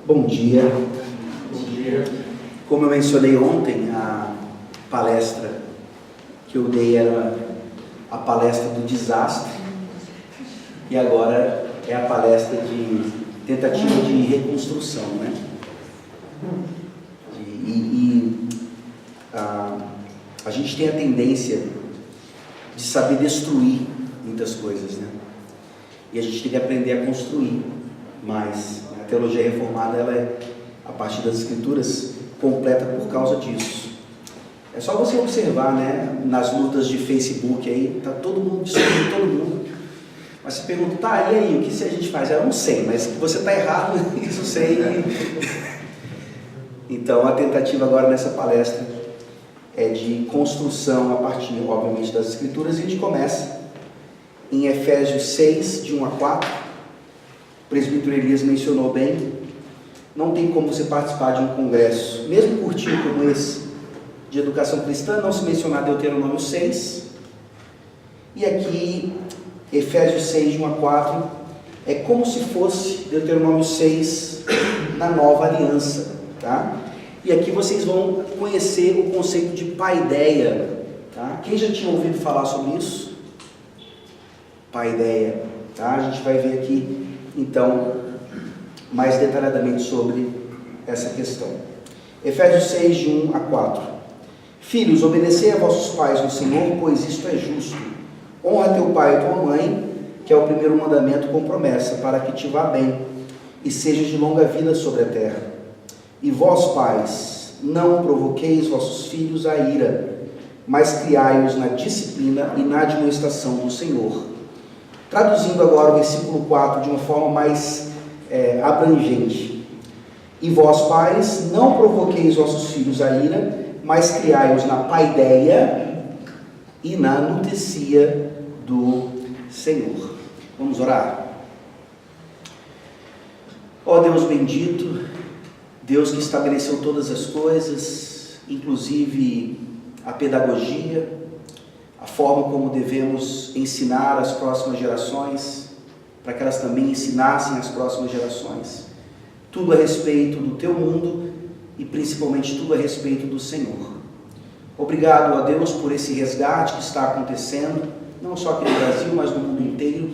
Bom dia. Bom dia. Como eu mencionei ontem, a palestra que eu dei era a palestra do desastre e agora é a palestra de tentativa de reconstrução, né? A gente tem a tendência de saber destruir muitas coisas, né? E a gente tem que aprender a construir mais. A teologia reformada, ela é, a partir das escrituras, completa por causa disso. É só você observar, né, nas lutas de Facebook aí, tá todo mundo destruindo todo mundo. Mas você pergunta, tá, e aí, o que a gente faz? Eu não sei, mas que você está errado, isso eu sei. Então, a tentativa agora nessa palestra é de construção a partir, obviamente, das escrituras, e a gente começa em Efésios 6, de 1 a 4. O presbítero Elias mencionou bem, não tem como você participar de um congresso, mesmo curtinho como esse, de educação cristã, não se mencionar Deuteronômio 6. E aqui, Efésios 6, de 1 a 4, é como se fosse Deuteronômio 6 na nova aliança, tá? E aqui vocês vão conhecer o conceito de paideia, tá? Quem já tinha ouvido falar sobre isso? Paideia, tá? A gente vai ver aqui, então, mais detalhadamente sobre essa questão. Efésios 6, de 1 a 4. Filhos, obedecei a vossos pais no Senhor, pois isto é justo. Honra teu pai e tua mãe, que é o primeiro mandamento com promessa, para que te vá bem e sejas de longa vida sobre a terra. E vós, pais, não provoqueis vossos filhos a ira, mas criai-os na disciplina e na admoestação do Senhor. Traduzindo agora o versículo 4 de uma forma mais abrangente. E vós, pais, não provoqueis vossos filhos a ira, mas criai-os na paideia e na nutricia do Senhor. Vamos orar? Ó Deus bendito, Deus que estabeleceu todas as coisas, inclusive a pedagogia, a forma como devemos ensinar as próximas gerações, para que elas também ensinassem as próximas gerações. Tudo a respeito do teu mundo e principalmente tudo a respeito do Senhor. Obrigado a Deus por esse resgate que está acontecendo, não só aqui no Brasil, mas no mundo inteiro.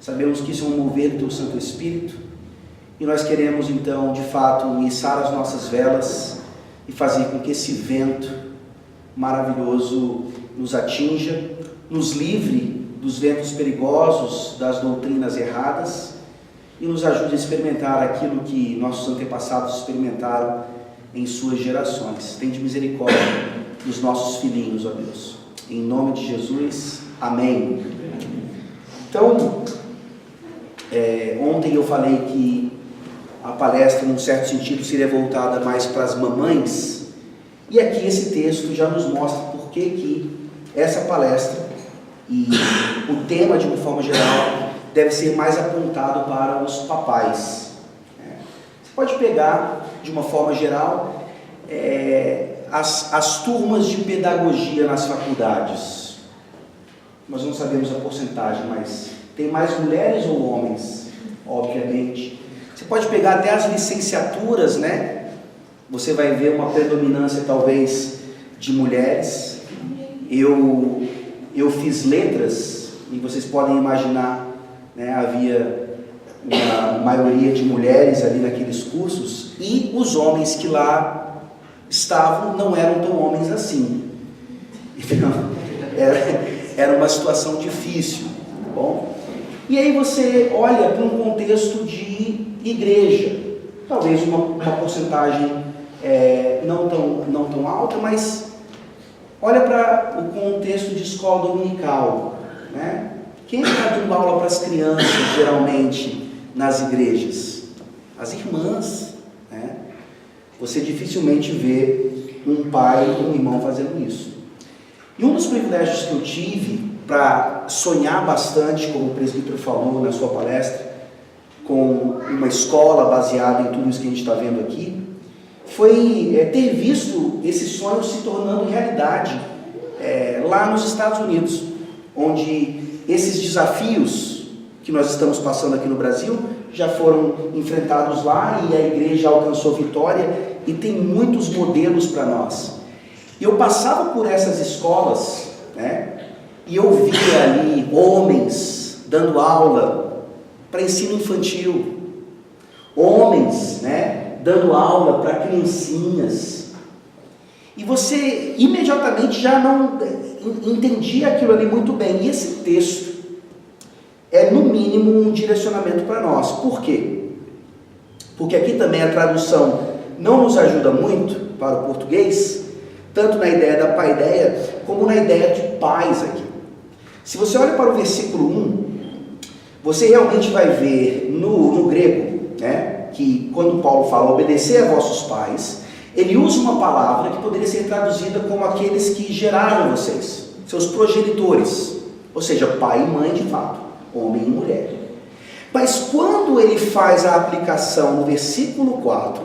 Sabemos que isso é um mover do teu Santo Espírito e nós queremos então, de fato, içar as nossas velas e fazer com que esse vento maravilhoso nos atinja, nos livre dos ventos perigosos, das doutrinas erradas e nos ajude a experimentar aquilo que nossos antepassados experimentaram em suas gerações. Tende misericórdia dos nossos filhinhos, ó Deus. Em nome de Jesus, amém. Então, ontem eu falei que a palestra, num certo sentido, seria voltada mais para as mamães, e aqui esse texto já nos mostra por que essa palestra e o tema, de uma forma geral, deve ser mais apontado para os papais. Você pode pegar, de uma forma geral, as turmas de pedagogia nas faculdades. Nós não sabemos a porcentagem, mas tem mais mulheres ou homens, obviamente. Você pode pegar até as licenciaturas, né? Você vai ver uma predominância, talvez, de mulheres. Eu fiz letras, e vocês podem imaginar, né, havia uma maioria de mulheres ali naqueles cursos, e os homens que lá estavam não eram tão homens assim. Então, era uma situação difícil, tá bom? E aí você olha para um contexto de igreja, talvez uma porcentagem não tão alta, mas olha para o contexto de escola dominical, né? Quem está dando aula para as crianças, geralmente, nas igrejas? As irmãs, né? Você dificilmente vê um pai ou um irmão fazendo isso. E um dos privilégios que eu tive para sonhar bastante, como o presbítero falou na sua palestra, com uma escola baseada em tudo isso que a gente está vendo aqui, foi ter visto esse sonho se tornando realidade lá nos Estados Unidos, onde esses desafios que nós estamos passando aqui no Brasil já foram enfrentados lá e a igreja alcançou vitória e tem muitos modelos para nós. Eu passava por essas escolas, né, e eu via ali homens dando aula para ensino infantil, homens, né, dando aula para criancinhas, e você imediatamente já não entendia aquilo ali muito bem. E esse texto é no mínimo um direcionamento para nós. Por quê? Porque aqui também a tradução não nos ajuda muito para o português, tanto na ideia da paideia, como na ideia de pais aqui. Se você olha para o versículo 1, você realmente vai ver no grego, né, que quando Paulo fala obedecer a vossos pais, ele usa uma palavra que poderia ser traduzida como aqueles que geraram vocês, seus progenitores, ou seja, pai e mãe de fato, homem e mulher. Mas quando ele faz a aplicação no versículo 4,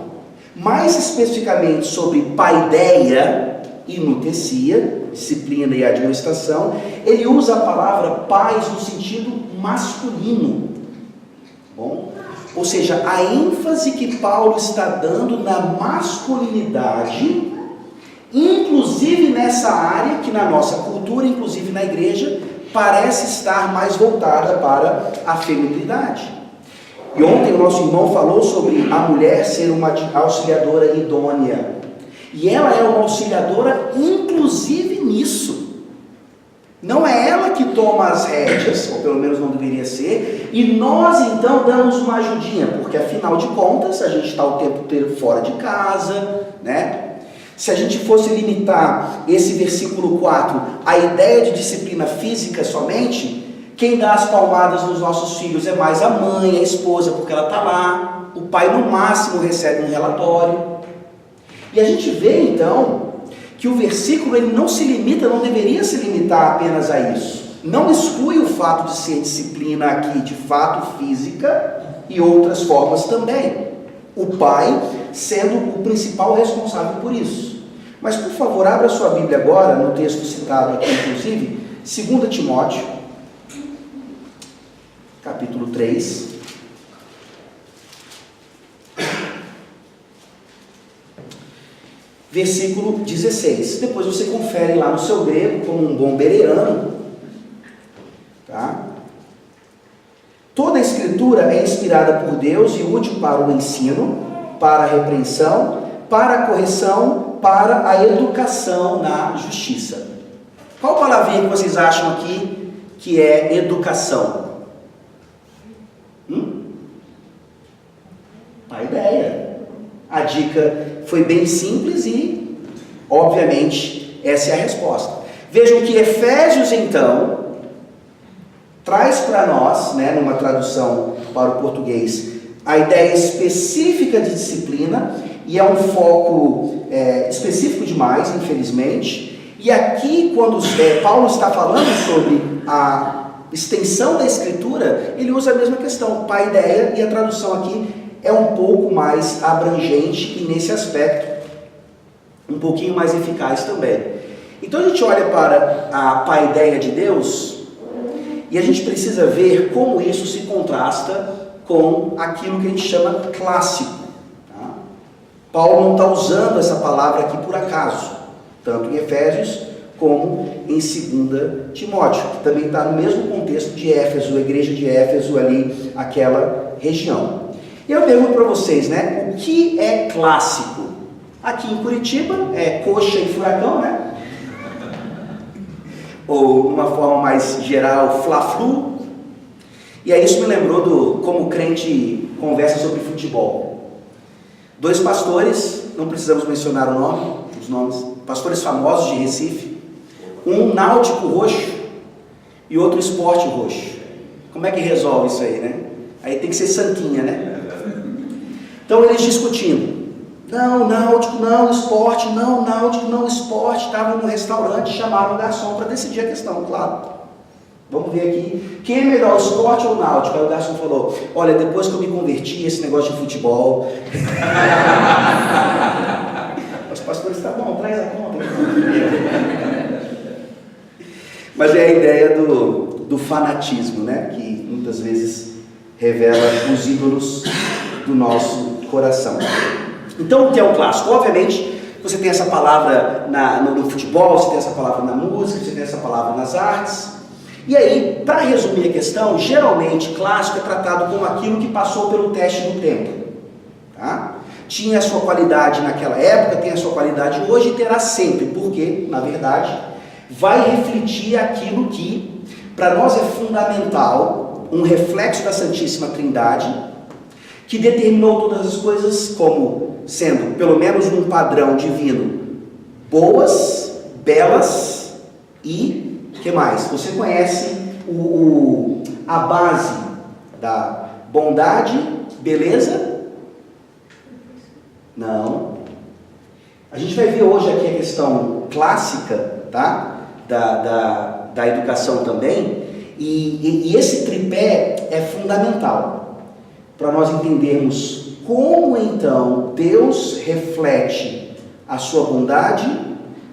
mais especificamente sobre paideia e nutecia, disciplina e administração, ele usa a palavra pais no sentido masculino. Bom? Ou seja, a ênfase que Paulo está dando na masculinidade, inclusive nessa área que na nossa cultura, inclusive na igreja, parece estar mais voltada para a feminilidade. E ontem o nosso irmão falou sobre a mulher ser uma auxiliadora idônea. E ela é uma auxiliadora inclusive nisso. Não é ela que toma as rédeas, ou pelo menos não deveria ser, e nós então damos uma ajudinha, porque afinal de contas a gente está o tempo inteiro fora de casa, né? Se a gente fosse limitar esse versículo 4 à ideia de disciplina física somente, quem dá as palmadas nos nossos filhos é mais a mãe, a esposa, porque ela está lá, o pai no máximo recebe um relatório. E a gente vê então que o versículo ele não se limita, não deveria se limitar apenas a isso. Não exclui o fato de ser disciplina aqui de fato física e outras formas também. O pai sendo o principal responsável por isso. Mas por favor, abra sua Bíblia agora, no texto citado aqui inclusive, 2 Timóteo, capítulo 3. Versículo 16. Depois você confere lá no seu grego, como um bom bereano. Tá? Toda a escritura é inspirada por Deus e útil para o ensino, para a repreensão, para a correção, para a educação na justiça. Qual palavrinha que vocês acham aqui que é educação? A ideia. A dica foi bem simples e, obviamente, essa é a resposta. Vejam que Efésios, então, traz para nós, né, numa tradução para o português, a ideia específica de disciplina, e é um foco específico demais, infelizmente. E aqui, quando Paulo está falando sobre a extensão da escritura, ele usa a mesma questão, paideia, e a tradução aqui é um pouco mais abrangente e nesse aspecto um pouquinho mais eficaz também. Então a gente olha para a paideia de Deus e a gente precisa ver como isso se contrasta com aquilo que a gente chama clássico. Tá? Paulo não está usando essa palavra aqui por acaso, tanto em Efésios como em 2 Timóteo, que também está no mesmo contexto de Éfeso, a igreja de Éfeso ali, aquela região. Eu pergunto para vocês, né, o que é clássico? Aqui em Curitiba é coxa e furacão, né? Ou, de uma forma mais geral, fla-flu. E aí isso me lembrou do como o crente conversa sobre futebol. 2 pastores, não precisamos mencionar os nomes, pastores famosos de Recife, um náutico roxo e outro esporte roxo. Como é que resolve isso aí, né? Aí tem que ser santinha, né? Então eles discutindo, não, náutico, não, esporte, não, náutico, não, esporte. Estavam no restaurante, chamaram o garçom para decidir a questão, claro. Vamos ver aqui, quem é melhor, esporte ou náutico? Aí o garçom falou, olha, depois que eu me converti, esse negócio de futebol... Os pastores, tá bom, traz a conta. Mas é a ideia do fanatismo, né? Que muitas vezes revela os ídolos do nosso coração. Então, o que é o clássico? Obviamente, você tem essa palavra no futebol, você tem essa palavra na música, você tem essa palavra nas artes. E aí, para resumir a questão, geralmente clássico é tratado como aquilo que passou pelo teste do tempo. Tá? Tinha a sua qualidade naquela época, tem a sua qualidade hoje e terá sempre, porque, na verdade, vai refletir aquilo que, para nós, é fundamental, um reflexo da Santíssima Trindade, que determinou todas as coisas como sendo, pelo menos num padrão divino, boas, belas e, o que mais? Você conhece a base da bondade, beleza? Não. A gente vai ver hoje aqui a questão clássica, tá? Da educação também, e esse tripé é fundamental para nós entendermos como então Deus reflete a sua bondade,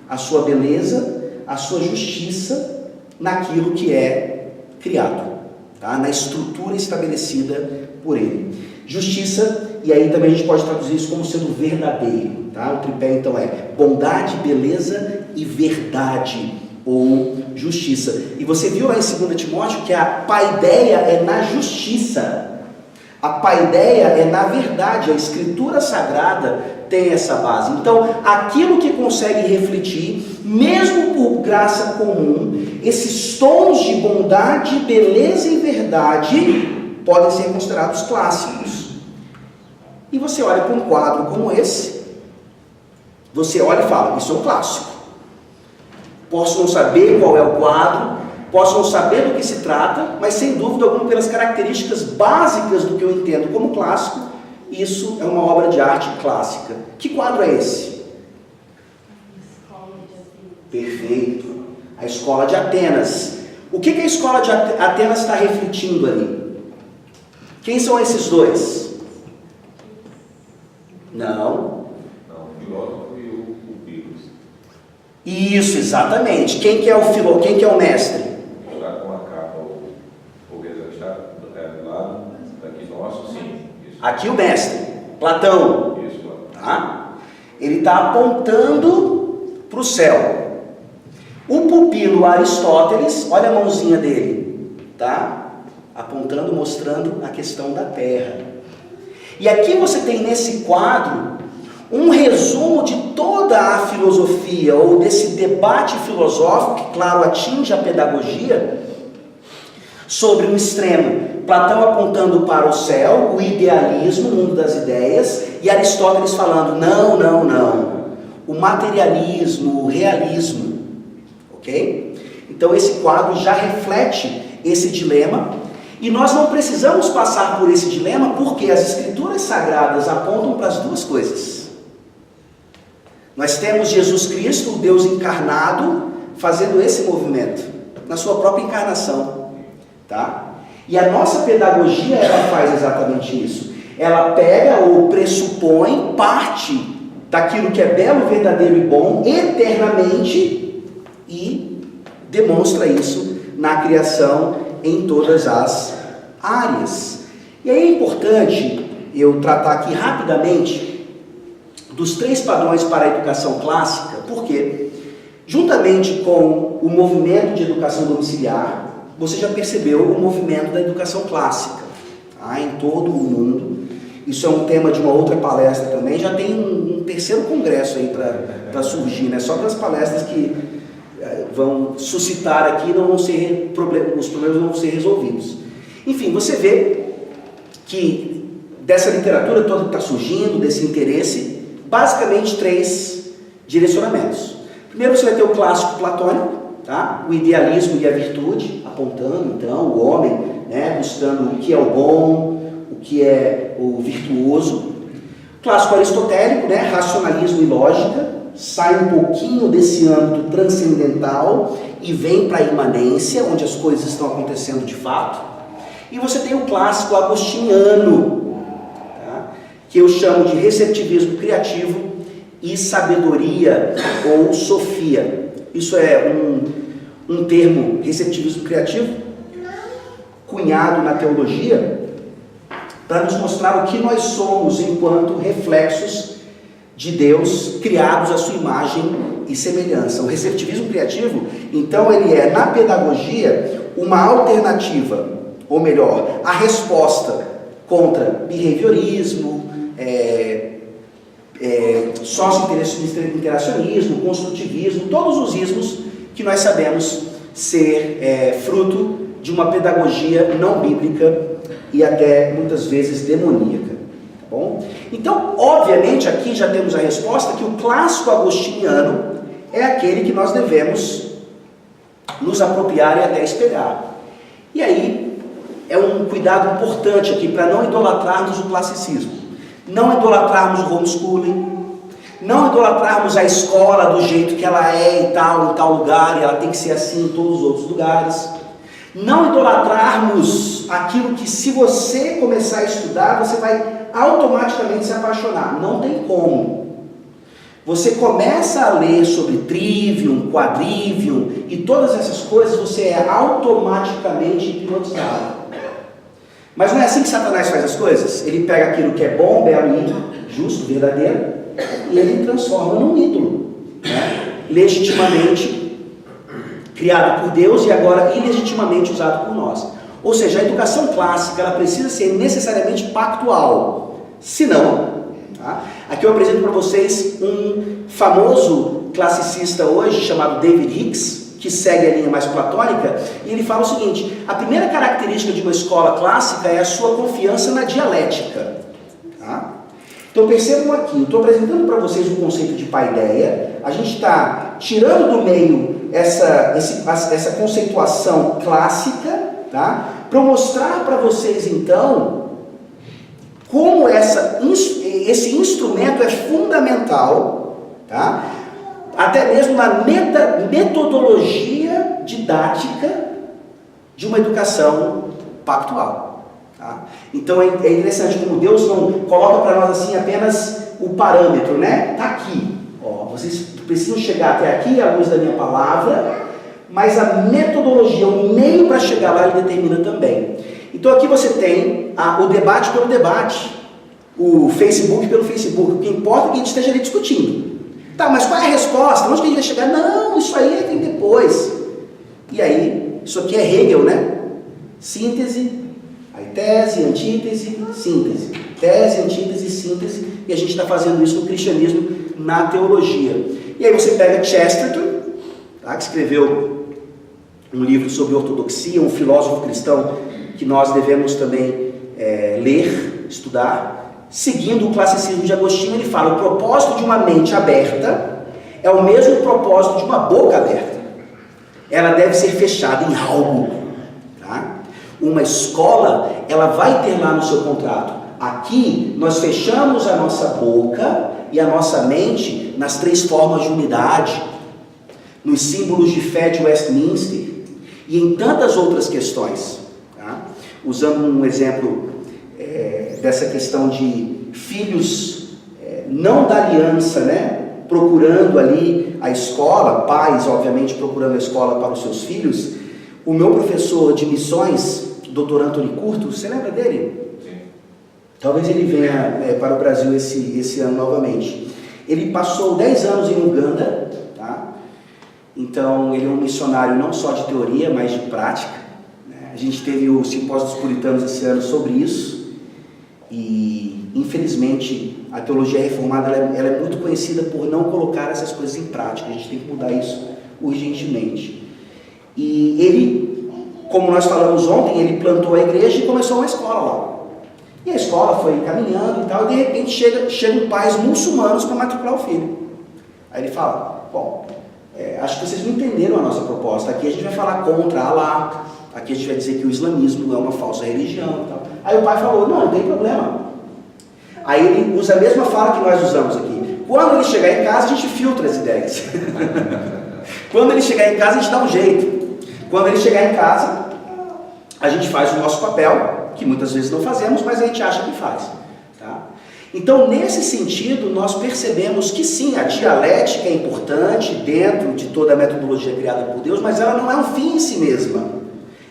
a sua beleza, a sua justiça naquilo que é criado, tá? Na estrutura estabelecida por Ele. Justiça, e aí também a gente pode traduzir isso como sendo verdadeiro, tá? O tripé então é bondade, beleza e verdade, ou justiça. E você viu lá em 2 Timóteo que a paideia é na justiça. A paideia é na verdade, a Escritura Sagrada tem essa base. Então, aquilo que consegue refletir, mesmo por graça comum, esses tons de bondade, beleza e verdade podem ser considerados clássicos. E você olha para um quadro como esse, você olha e fala, isso é um clássico. Posso não saber qual é o quadro, posso não saber do que se trata, mas sem dúvida alguma, pelas características básicas do que eu entendo como clássico, isso é uma obra de arte clássica. Que quadro é esse? Perfeito. A Escola de Atenas. O que a Escola de Atenas está refletindo ali? Quem são esses dois? Não. O filósofo e o Pyrrhus. Isso, exatamente. Quem que é o filósofo? Quem que é o mestre? Está com a capa, o Reza está do lado, daqui nosso, sim. Isso. Aqui o mestre, Platão. Isso, Tá? Ele está apontando para o céu. O pupilo Aristóteles, olha a mãozinha dele, tá? Apontando, mostrando a questão da terra. E aqui você tem nesse quadro um resumo de toda a filosofia, ou desse debate filosófico, que claro atinge a pedagogia, sobre um extremo. Platão apontando para o céu, o idealismo, o mundo das ideias, e Aristóteles falando, não, o materialismo, o realismo, ok? Então esse quadro já reflete esse dilema, e nós não precisamos passar por esse dilema, porque as Escrituras Sagradas apontam para as duas coisas. Nós temos Jesus Cristo, o Deus encarnado, fazendo esse movimento, na sua própria encarnação, tá? E a nossa pedagogia, ela faz exatamente isso. Ela pega ou pressupõe parte daquilo que é belo, verdadeiro e bom, eternamente, e demonstra isso na criação em todas as áreas. E aí é importante eu tratar aqui rapidamente dos 3 padrões para a educação clássica, porque, juntamente com o movimento de educação domiciliar, você já percebeu o movimento da educação clássica, tá? Em todo o mundo. Isso é um tema de uma outra palestra também. Já tem um terceiro congresso aí para surgir, né? Só para as palestras que vão suscitar aqui, não vão ser os problemas não vão ser resolvidos. Enfim, você vê que dessa literatura toda que está surgindo, desse interesse, basicamente 3 direcionamentos. Primeiro você vai ter o clássico platônico, tá? O idealismo e a virtude, apontando então o homem, né, buscando o que é o bom, o que é o virtuoso. O clássico aristotélico, né, racionalismo e lógica, sai um pouquinho desse âmbito transcendental e vem para a imanência, onde as coisas estão acontecendo de fato. E você tem o clássico agostiniano, tá? Que eu chamo de receptivismo criativo e sabedoria ou sofia. Isso é um termo, receptivismo criativo, cunhado na teologia, para nos mostrar o que nós somos enquanto reflexos de Deus, criados à sua imagem e semelhança. O receptivismo criativo, então, ele é, na pedagogia, uma alternativa, ou melhor, a resposta contra behaviorismo, sócio-interacionismo, construtivismo, todos os ismos que nós sabemos ser fruto de uma pedagogia não bíblica e até muitas vezes demoníaca. Tá bom? Então, obviamente, aqui já temos a resposta que o clássico agostiniano é aquele que nós devemos nos apropriar e até espelhar. E aí, é um cuidado importante aqui para não idolatrarmos o classicismo, não idolatrarmos o homeschooling, não idolatrarmos a escola do jeito que ela é em tal lugar, e ela tem que ser assim em todos os outros lugares, não idolatrarmos aquilo que, se você começar a estudar, você vai automaticamente se apaixonar. Não tem como. Você começa a ler sobre trivium, quadrivium e todas essas coisas, você é automaticamente hipnotizado. Mas não é assim que Satanás faz as coisas? Ele pega aquilo que é bom, belo e justo, verdadeiro, e ele transforma num ídolo, né? Legitimamente criado por Deus e agora ilegitimamente usado por nós. Ou seja, a educação clássica, ela precisa ser necessariamente pactual. Se não, tá? Aqui eu apresento para vocês um famoso classicista hoje, chamado David Hicks, que segue a linha mais platônica, e ele fala o seguinte: a primeira característica de uma escola clássica é a sua confiança na dialética. Tá? Então percebam aqui, eu estou apresentando para vocês o conceito de paideia, a gente está tirando do meio essa conceituação clássica, tá? Para mostrar para vocês então como esse instrumento é fundamental, tá? Até mesmo na metodologia didática de uma educação pactual. Tá? Então é interessante como Deus não coloca para nós assim apenas o parâmetro, né? Está aqui, ó, vocês precisam chegar até aqui à luz da minha palavra, mas a metodologia, o meio para chegar lá, ele determina também. Então aqui você tem o debate pelo debate, o Facebook pelo Facebook. O que importa é que a gente esteja ali discutindo. Tá, mas qual é a resposta? Onde que a gente vai chegar? Não, isso aí tem depois. E aí, isso aqui é Hegel, né? Síntese, aí tese, antítese, síntese. Tese, antítese, síntese. E a gente está fazendo isso no cristianismo, na teologia. E aí você pega Chesterton, tá, que escreveu um livro sobre ortodoxia, um filósofo cristão que nós devemos também ler, estudar. Seguindo o classicismo de Agostinho, ele fala: o propósito de uma mente aberta é o mesmo propósito de uma boca aberta. Ela deve ser fechada em algo. Tá? Uma escola, ela vai ter lá no seu contrato: aqui nós fechamos a nossa boca e a nossa mente nas 3 formas de unidade, nos símbolos de fé de Westminster e em tantas outras questões. Tá? Usando um exemplo dessa questão de filhos não da aliança, né? Procurando ali a escola, pais obviamente procurando a escola para os seus filhos. O meu professor de missões, Dr. Anthony Curto, você lembra dele? Sim. Talvez ele venha para o Brasil esse ano novamente. Ele passou 10 anos em Uganda, tá? Então ele é um missionário não só de teoria, mas de prática, né? A gente teve o Simpósio dos Puritanos esse ano sobre isso. E, infelizmente, a teologia reformada ela é muito conhecida por não colocar essas coisas em prática. A gente tem que mudar isso urgentemente. E ele, como nós falamos ontem, ele plantou a igreja e começou uma escola lá. E a escola foi caminhando e tal, e de repente chegam pais muçulmanos para matricular o filho. Aí ele fala: bom, acho que vocês não entenderam a nossa proposta. Aqui a gente vai falar contra Allah, aqui a gente vai dizer que o islamismo é uma falsa religião e tal. Aí o pai falou: não tem problema. Aí ele usa a mesma fala que nós usamos aqui: quando ele chegar em casa, a gente filtra as ideias. Quando ele chegar em casa, a gente dá um jeito. Quando ele chegar em casa, a gente faz o nosso papel, que muitas vezes não fazemos, mas a gente acha que faz. Tá? Então, nesse sentido, nós percebemos que sim, a dialética é importante dentro de toda a metodologia criada por Deus, mas ela não é um fim em si mesma.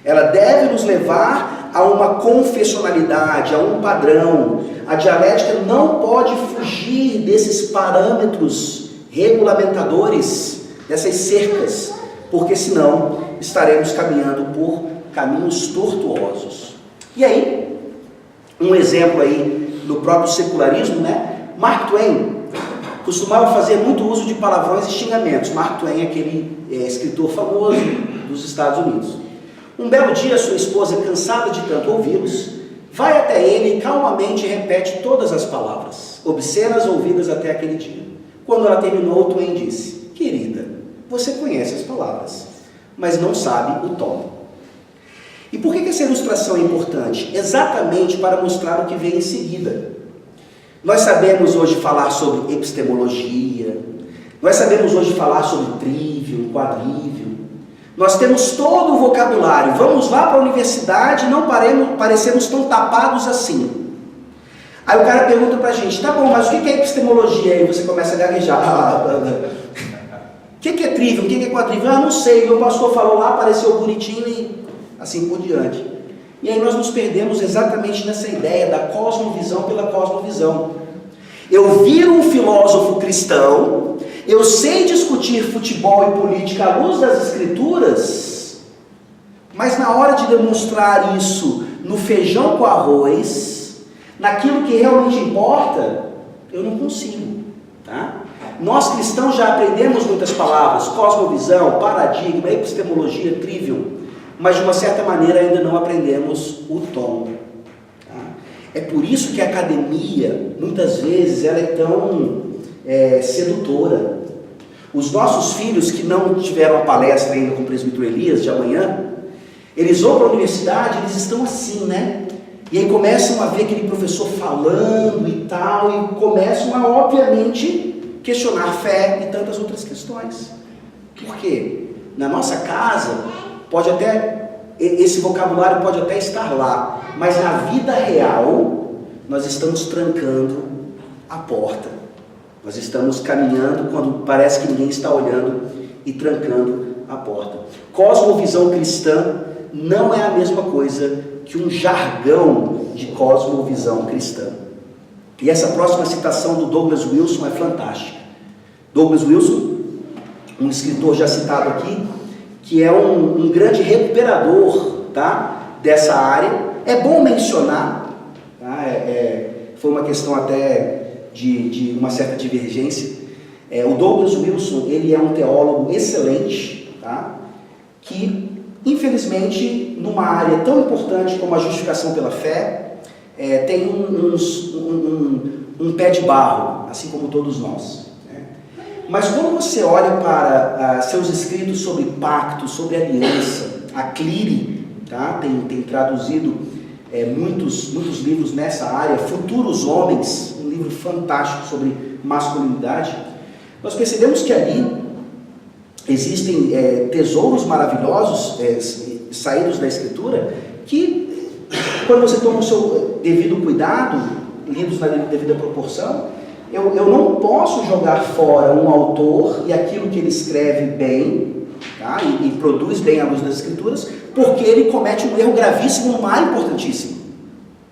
Ela deve nos levar a uma confessionalidade, a um padrão. A dialética não pode fugir desses parâmetros regulamentadores, dessas cercas, porque senão estaremos caminhando por caminhos tortuosos. E aí, um exemplo aí no próprio secularismo, né? Mark Twain costumava fazer muito uso de palavrões e xingamentos. Mark Twain é aquele escritor famoso dos Estados Unidos. Um belo dia, sua esposa, cansada de tanto ouvi-los, vai até ele e calmamente repete todas as palavras, obscenas ouvidas até aquele dia. Quando ela terminou, Twain disse: querida, você conhece as palavras, mas não sabe o tom. E por que essa ilustração é importante? Exatamente para mostrar o que vem em seguida. Nós sabemos hoje falar sobre epistemologia, nós sabemos hoje falar sobre trivium, quadrivium, nós temos todo o vocabulário. Vamos lá para a universidade e não parecemos tão tapados assim. Aí o cara pergunta para a gente: tá bom, mas o que é epistemologia? Aí você começa a gaguejar. O que é trivium? O que é quadrivium? Ah, não sei, meu pastor falou lá, apareceu bonitinho e assim por diante. E aí nós nos perdemos exatamente nessa ideia da cosmovisão pela cosmovisão. Eu viro um filósofo cristão, eu sei discutir futebol e política à luz das escrituras, mas na hora de demonstrar isso no feijão com arroz, naquilo que realmente importa, eu não consigo, tá? Nós cristãos já aprendemos muitas palavras: cosmovisão, paradigma, epistemologia, trivium, mas de uma certa maneira ainda não aprendemos o tom. Tá? É por isso que a academia, muitas vezes, ela é tão sedutora. Os nossos filhos que não tiveram a palestra ainda com o presbítero Elias de amanhã, eles vão para a universidade, eles estão assim, né? E aí começam a ver aquele professor falando e tal, e começam a, obviamente, questionar fé e tantas outras questões. Por quê? Na nossa casa, esse vocabulário pode até estar lá, mas na vida real, nós estamos trancando a porta. Nós estamos caminhando quando parece que ninguém está olhando e trancando a porta. Cosmovisão cristã não é a mesma coisa que um jargão de cosmovisão cristã. E essa próxima citação do Douglas Wilson é fantástica. Douglas Wilson, um escritor já citado aqui, que é um grande recuperador, tá, dessa área. É bom mencionar, tá? Foi uma questão até de uma certa divergência. O Douglas Wilson, ele é um teólogo excelente, tá? Que, infelizmente, numa área tão importante como a justificação pela fé, tem um pé de barro, assim como todos nós. Mas quando você olha para seus escritos sobre pacto, sobre aliança, a Cleary, tá? tem traduzido muitos livros nessa área, Futuros Homens, um livro fantástico sobre masculinidade, nós percebemos que ali existem tesouros maravilhosos saídos da Escritura, que quando você toma o seu devido cuidado, lidos na devida proporção, eu não posso jogar fora um autor e aquilo que ele escreve bem, tá? e produz bem à luz das Escrituras, porque ele comete um erro gravíssimo, um mal importantíssimo.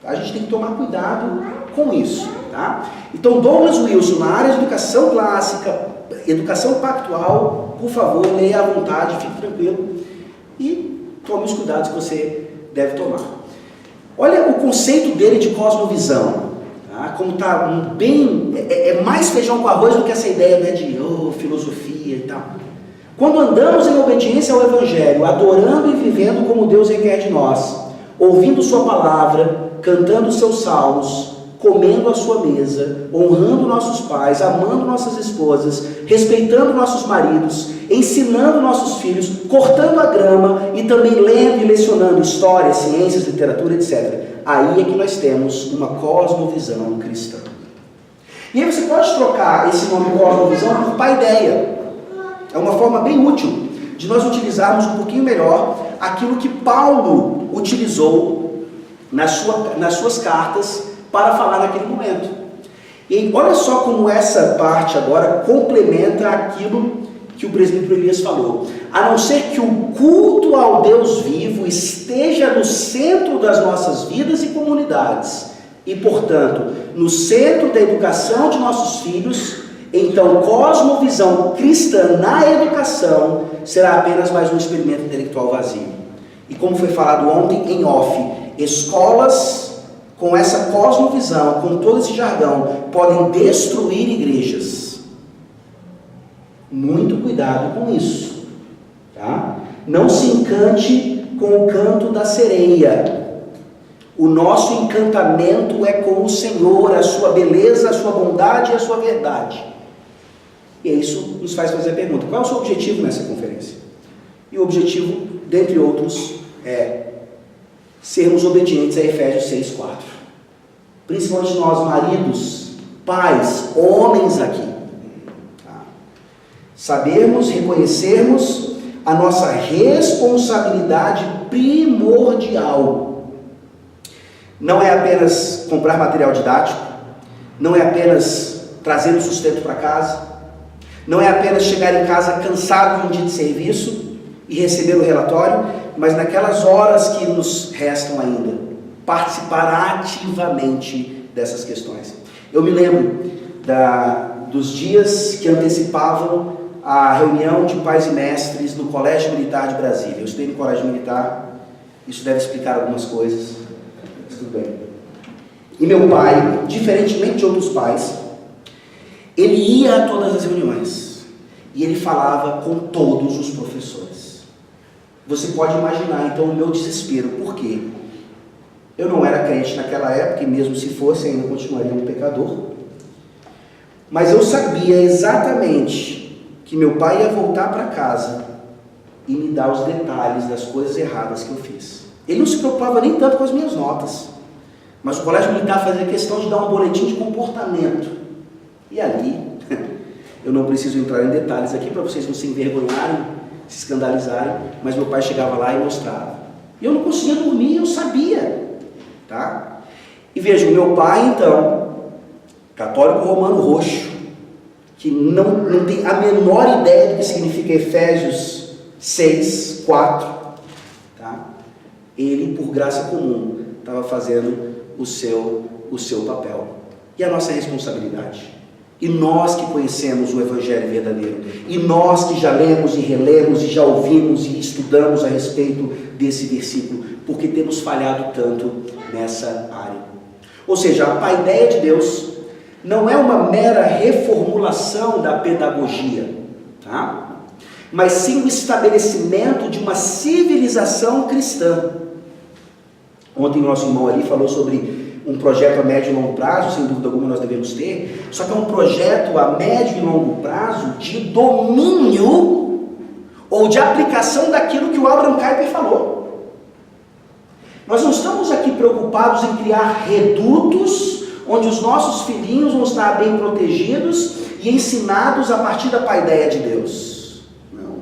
Tá? A gente tem que tomar cuidado com isso. Tá? Então, Douglas Wilson, na área de educação clássica, educação pactual, por favor, leia à vontade, fique tranquilo e tome os cuidados que você deve tomar. Olha o conceito dele de cosmovisão. Como está bem, mais feijão com arroz do que essa ideia, né, de filosofia e tal. Quando andamos em obediência ao Evangelho, adorando e vivendo como Deus requer de nós, ouvindo sua palavra, cantando seus salmos, comendo a sua mesa, honrando nossos pais, amando nossas esposas, respeitando nossos maridos, ensinando nossos filhos, cortando a grama e também lendo e lecionando história, ciências, literatura, etc. Aí é que nós temos uma cosmovisão cristã. E aí você pode trocar esse nome cosmovisão por paideia. É uma forma bem útil de nós utilizarmos um pouquinho melhor aquilo que Paulo utilizou nas suas cartas para falar naquele momento. E olha só como essa parte agora complementa aquilo que o presbítero Elias falou. A não ser que o culto ao Deus vivo esteja no centro das nossas vidas e comunidades, e, portanto, no centro da educação de nossos filhos, então cosmovisão cristã na educação será apenas mais um experimento intelectual vazio. E como foi falado ontem em off, escolas com essa cosmovisão, com todo esse jargão, podem destruir igrejas. Muito cuidado com isso, tá? Não se encante com o canto da sereia. O nosso encantamento é com o Senhor, a sua beleza, a sua bondade e a sua verdade. E isso nos faz fazer a pergunta: qual é o seu objetivo nessa conferência? E o objetivo, dentre outros, é sermos obedientes a Efésios 6:4. Principalmente nós, maridos, pais, homens aqui. Sabermos, reconhecermos a nossa responsabilidade primordial. Não é apenas comprar material didático, não é apenas trazer o sustento para casa, não é apenas chegar em casa cansado de um dia de serviço e receber o relatório, mas naquelas horas que nos restam ainda, participar ativamente dessas questões. Eu me lembro dos dias que antecipavam a reunião de pais e mestres no Colégio Militar de Brasília. Eu estudei no Colégio Militar, isso deve explicar algumas coisas, mas tudo bem. E meu pai, diferentemente de outros pais, ele ia a todas as reuniões e ele falava com todos os professores. Você pode imaginar então o meu desespero. Por quê? Eu não era crente naquela época, e mesmo se fosse ainda continuaria um pecador, mas eu sabia exatamente que meu pai ia voltar para casa e me dar os detalhes das coisas erradas que eu fiz. Ele não se preocupava nem tanto com as minhas notas, mas o Colégio Militar fazia questão de dar um boletim de comportamento. E ali, eu não preciso entrar em detalhes aqui para vocês não se envergonharem, se escandalizarem, mas meu pai chegava lá e mostrava. E eu não conseguia dormir, eu sabia, tá? E veja, o meu pai então, católico romano roxo, que não tem a menor ideia do que significa Efésios 6:4, tá? Ele, por graça comum, estava fazendo o seu papel. E a nossa responsabilidade? E nós que conhecemos o Evangelho verdadeiro, e nós que já lemos e relemos, e já ouvimos e estudamos a respeito desse versículo, porque temos falhado tanto nessa área. Ou seja, a ideia de Deus não é uma mera reformulação da pedagogia, tá? Mas sim o estabelecimento de uma civilização cristã. Ontem o nosso irmão ali falou sobre um projeto a médio e longo prazo, sem dúvida alguma nós devemos ter, só que é um projeto a médio e longo prazo de domínio ou de aplicação daquilo que o Abraham Kuyper falou. Nós não estamos aqui preocupados em criar redutos onde os nossos filhinhos vão estar bem protegidos e ensinados a partir da paideia de Deus. Não.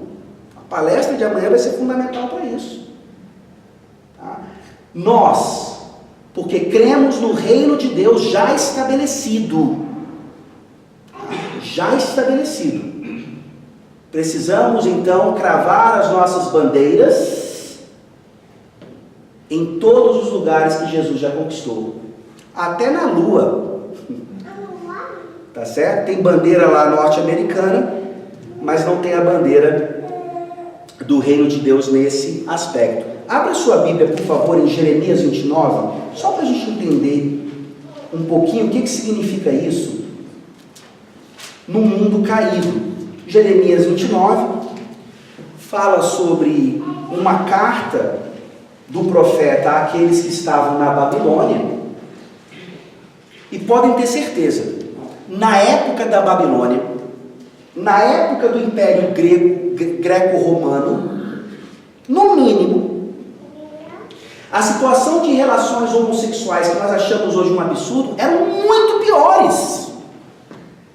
A palestra de amanhã vai ser fundamental para isso. Tá? Nós, porque cremos no reino de Deus já estabelecido, precisamos então cravar as nossas bandeiras em todos os lugares que Jesus já conquistou. Até na Lua, tá certo? Tem bandeira lá norte-americana, mas não tem a bandeira do reino de Deus nesse aspecto. Abra sua Bíblia, por favor, em Jeremias 29, só para a gente entender um pouquinho o que significa isso no mundo caído. Jeremias 29 fala sobre uma carta do profeta àqueles que estavam na Babilônia. E podem ter certeza, na época da Babilônia, na época do Império Greco-Romano, no mínimo, a situação de relações homossexuais que nós achamos hoje um absurdo eram muito piores.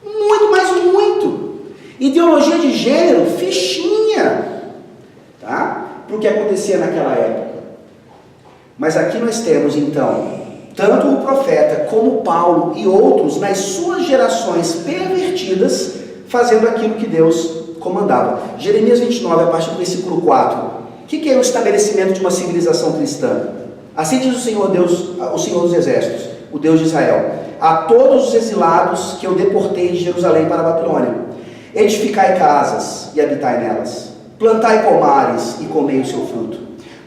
Muito, mas muito. Ideologia de gênero, fichinha, tá? Para o que acontecia naquela época. Mas aqui nós temos então tanto o profeta como Paulo e outros nas suas gerações pervertidas, fazendo aquilo que Deus comandava. Jeremias 29, a partir do versículo 4. O que é o estabelecimento de uma civilização cristã? Assim diz o Senhor Deus, o Senhor dos Exércitos, o Deus de Israel: a todos os exilados que eu deportei de Jerusalém para a Babilônia, edificai casas e habitai nelas, plantai pomares e comei o seu fruto,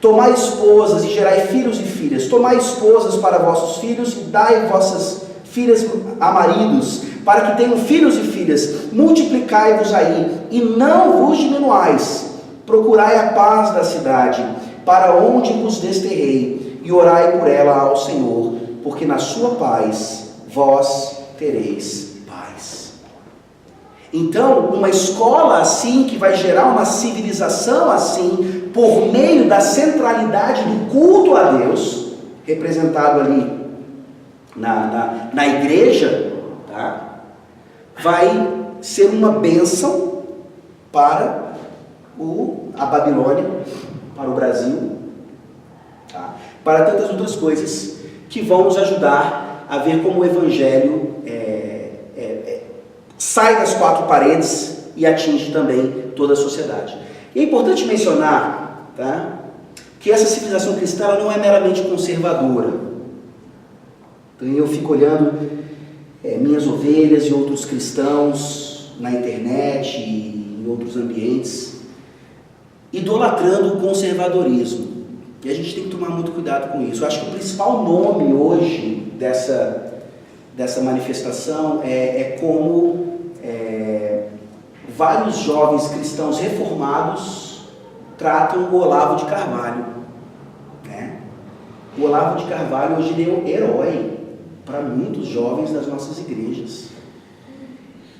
tomai esposas e gerai filhos e filhas, tomai esposas para vossos filhos e dai vossas filhas a maridos, para que tenham filhos e filhas, multiplicai-vos aí e não vos diminuais, procurai a paz da cidade, para onde vos desterrei, e orai por ela ao Senhor, porque na sua paz vós tereis paz. Então, uma escola assim, que vai gerar uma civilização assim, por meio da centralidade do culto a Deus, representado ali na igreja, tá? Vai ser uma bênção para a Babilônia, para o Brasil, tá? Para tantas outras coisas que vão nos ajudar a ver como o Evangelho sai das quatro paredes e atinge também toda a sociedade. E é importante mencionar, tá, que essa civilização cristã ela não é meramente conservadora. Então eu fico olhando minhas ovelhas e outros cristãos na internet e em outros ambientes, idolatrando o conservadorismo. E a gente tem que tomar muito cuidado com isso. Eu acho que o principal nome hoje dessa manifestação é como vários jovens cristãos reformados tratam o Olavo de Carvalho, né? O Olavo de Carvalho hoje ele é um herói para muitos jovens das nossas igrejas.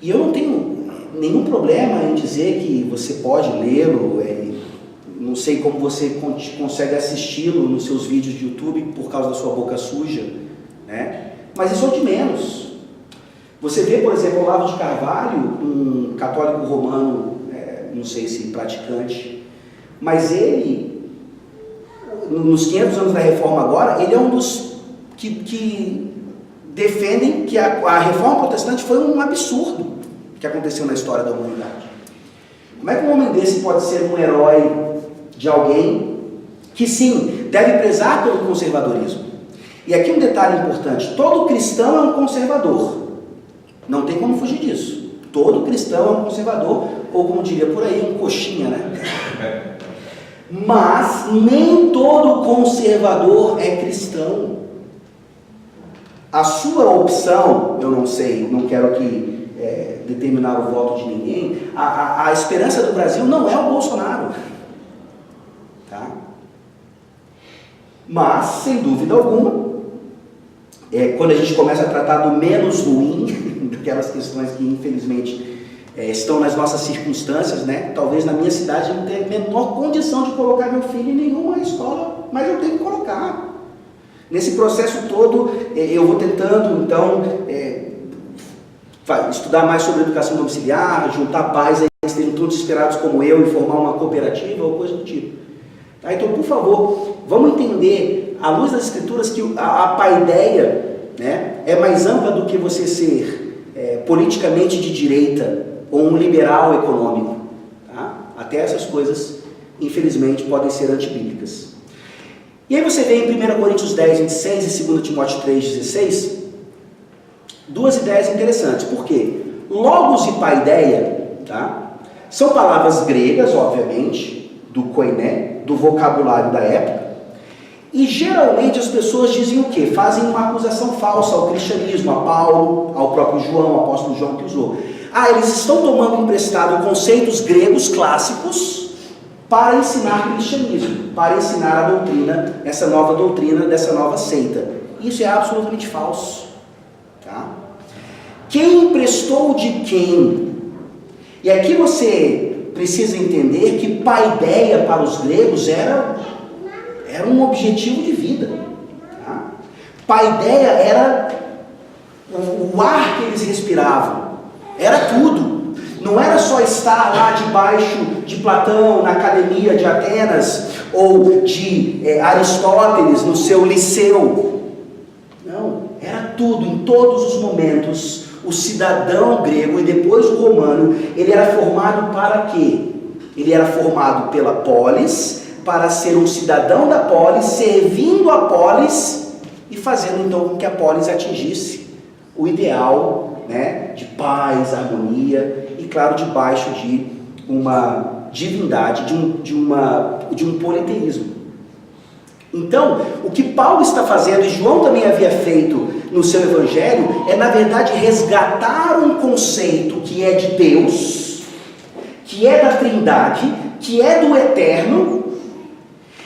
E eu não tenho nenhum problema em dizer que você pode lê-lo, não sei como você consegue assisti-lo nos seus vídeos de YouTube por causa da sua boca suja, né? Mas isso é o de menos. Você vê, por exemplo, Olavo de Carvalho, um católico romano, não sei se praticante, mas ele, nos 500 anos da Reforma agora, ele é um dos que defendem que a Reforma Protestante foi um absurdo que aconteceu na história da humanidade. Como é que um homem desse pode ser um herói de alguém que, sim, deve prezar pelo conservadorismo? E aqui um detalhe importante: todo cristão é um conservador. Não tem como fugir disso. Todo cristão é um conservador, ou como diria por aí, um coxinha, né? Mas nem todo conservador é cristão. A sua opção, eu não sei, não quero aqui determinar o voto de ninguém, a esperança do Brasil não é o Bolsonaro. Tá? Mas, sem dúvida alguma, quando a gente começa a tratar do menos ruim, daquelas questões que infelizmente estão nas nossas circunstâncias, né? Talvez na minha cidade eu não tenha a menor condição de colocar meu filho em nenhuma escola, mas eu tenho que colocar. Nesse processo todo, eu vou tentando, então, estudar mais sobre educação domiciliar, juntar pais aí que estejam tão desesperados como eu e formar uma cooperativa ou coisa do tipo. Tá? Então, por favor, vamos entender, à luz das Escrituras, que a paideia, né, é mais ampla do que você ser politicamente de direita ou um liberal econômico. Tá? Até essas coisas, infelizmente, podem ser antibíblicas. E aí você vê em 1 Coríntios 10, 26 e 2 Timóteo 3, 16, duas ideias interessantes. Por quê? Logos e paideia, tá? São palavras gregas, obviamente, do koiné, do vocabulário da época, e geralmente as pessoas dizem o quê? Fazem uma acusação falsa ao cristianismo, a Paulo, ao próprio João, o apóstolo João que usou. Eles estão tomando emprestado conceitos gregos clássicos para ensinar cristianismo, para ensinar a doutrina, essa nova doutrina dessa nova seita. Isso é absolutamente falso. Tá? Quem emprestou de quem? E aqui você precisa entender que paideia para os gregos era um objetivo de vida. Tá? Paideia era o ar que eles respiravam, era tudo. Não era só estar lá debaixo de Platão, na academia de Atenas, ou de Aristóteles, no seu liceu. Não, era tudo, em todos os momentos. o cidadão grego e depois o romano, ele era formado para quê? Ele era formado pela polis, para ser um cidadão da polis, servindo a polis e fazendo então com que a polis atingisse o ideal, né, de paz, harmonia e, claro, debaixo de uma divindade, de um politeísmo. Então, o que Paulo está fazendo, e João também havia feito no seu evangelho, é na verdade resgatar um conceito que é de Deus, que é da Trindade, que é do Eterno.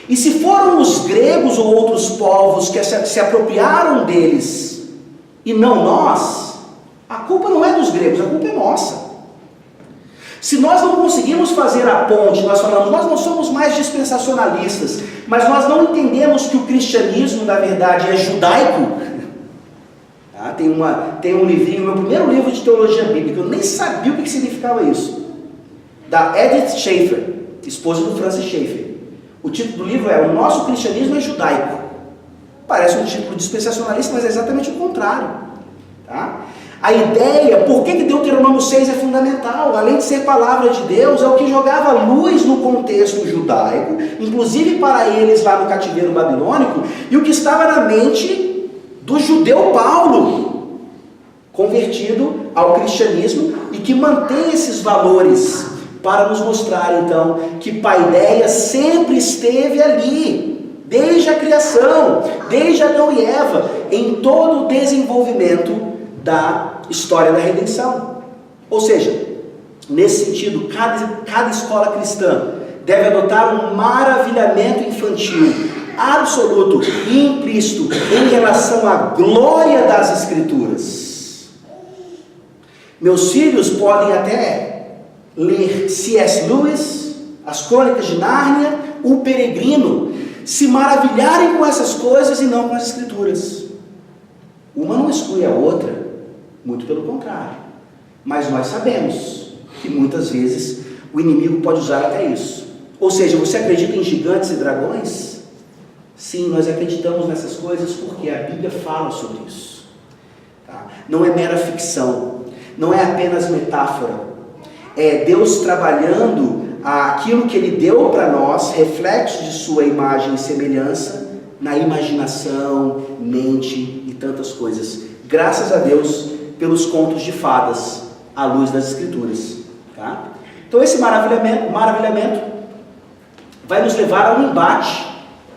E se foram os gregos ou outros povos que se apropriaram deles e não nós, a culpa não é dos gregos, a culpa é nossa. Se nós não conseguimos fazer a ponte, nós falamos, nós não somos mais dispensacionalistas, mas nós não entendemos que o cristianismo, na verdade, é judaico. Tá? Tem um livrinho, meu primeiro livro de teologia bíblica, eu nem sabia o que significava isso, da Edith Schaeffer, esposa do Francis Schaeffer. O título do livro é O Nosso Cristianismo é Judaico. Parece um título dispensacionalista, mas é exatamente o contrário. Tá? A ideia, por que Deuteronômio 6 é fundamental? Além de ser palavra de Deus, é o que jogava luz no contexto judaico, inclusive para eles lá no cativeiro babilônico, e o que estava na mente do judeu Paulo, convertido ao cristianismo, e que mantém esses valores, para nos mostrar então que Paideia sempre esteve ali, desde a criação, desde Adão e Eva, em todo o desenvolvimento da história da redenção. Ou seja, nesse sentido, cada escola cristã deve adotar um maravilhamento infantil absoluto e implícito em relação à glória das Escrituras. Meus filhos podem até ler C.S. Lewis, as Crônicas de Nárnia, o Peregrino, se maravilharem com essas coisas e não com as Escrituras. Uma não exclui a outra, muito pelo contrário. Mas nós sabemos que muitas vezes o inimigo pode usar até isso. Ou seja, você acredita em gigantes e dragões? Sim, nós acreditamos nessas coisas porque a Bíblia fala sobre isso. Tá? Não é mera ficção, não é apenas metáfora. É Deus trabalhando aquilo que Ele deu para nós, reflexo de sua imagem e semelhança, na imaginação, mente e tantas coisas. Graças a Deus pelos contos de fadas, à luz das Escrituras. Tá? Então esse maravilhamento vai nos levar a um embate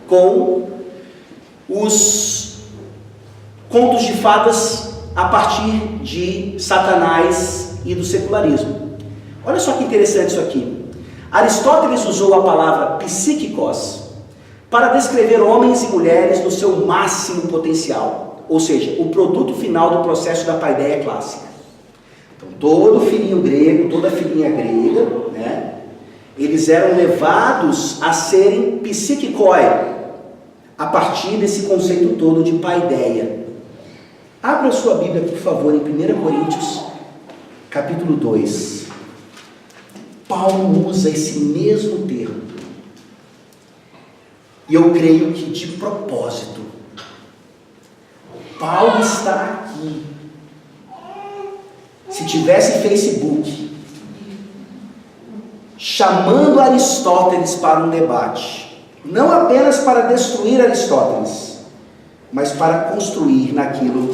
com os contos de fadas a partir de Satanás e do secularismo. Olha só que interessante isso aqui. Aristóteles usou a palavra psíquicos para descrever homens e mulheres no seu máximo potencial, ou seja, o produto final do processo da paideia clássica. Então, todo filhinho grego, toda filhinha grega, né, eles eram levados a serem psíquicoi, a partir desse conceito todo de paideia. Abra sua Bíblia, por favor, em 1 Coríntios, capítulo 2. Paulo usa esse mesmo termo. E eu creio que de propósito. Paulo está aqui. Se tivesse Facebook, chamando Aristóteles para um debate, não apenas para destruir Aristóteles, mas para construir naquilo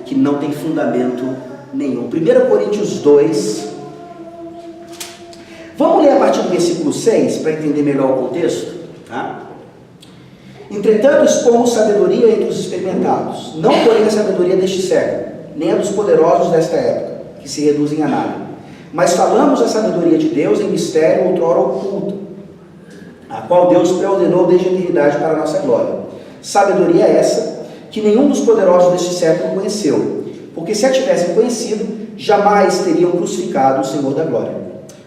que não tem fundamento nenhum. 1 Coríntios 2. Vamos ler a partir do versículo 6 para entender melhor o contexto, tá? Entretanto, expomos sabedoria entre os experimentados, não porém a sabedoria deste século, nem a dos poderosos desta época, que se reduzem a nada. Mas falamos a sabedoria de Deus em mistério outrora oculto, a qual Deus preordenou desde a eternidade para a nossa glória. Sabedoria essa que nenhum dos poderosos deste século conheceu, porque se a tivessem conhecido, jamais teriam crucificado o Senhor da glória.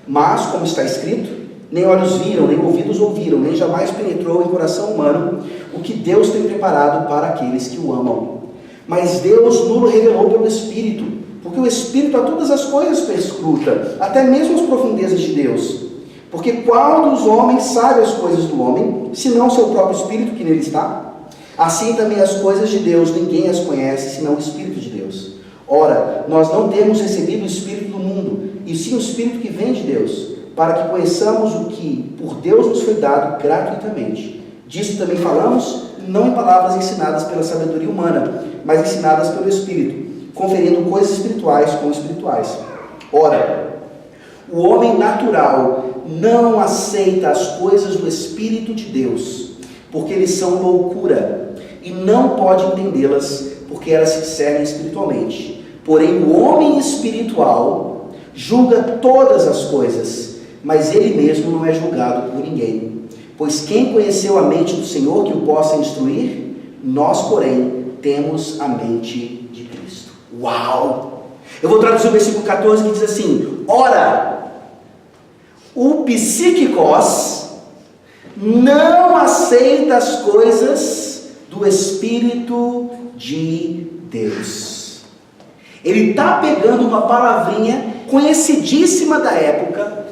Mas, como está escrito, nem olhos viram, nem ouvidos ouviram, nem jamais penetrou em coração humano o que Deus tem preparado para aqueles que o amam. Mas Deus nulo revelou pelo Espírito, porque o Espírito a todas as coisas perscruta, até mesmo as profundezas de Deus. Porque qual dos homens sabe as coisas do homem, senão o seu próprio Espírito que nele está? Assim também as coisas de Deus ninguém as conhece, senão o Espírito de Deus. Ora, nós não temos recebido o Espírito do mundo, e sim o Espírito que vem de Deus, para que conheçamos o que por Deus nos foi dado gratuitamente. Disso também falamos, não em palavras ensinadas pela sabedoria humana, mas ensinadas pelo Espírito, conferindo coisas espirituais com espirituais. Ora, o homem natural não aceita as coisas do Espírito de Deus, porque eles são loucura, e não pode entendê-las, porque elas se discernem espiritualmente. Porém, o homem espiritual julga todas as coisas, mas ele mesmo não é julgado por ninguém. Pois quem conheceu a mente do Senhor que o possa instruir? Nós, porém, temos a mente de Cristo. Uau! Eu vou traduzir o versículo 14 que diz assim: ora, o psíquicos não aceita as coisas do Espírito de Deus. Ele está pegando uma palavrinha conhecidíssima da época,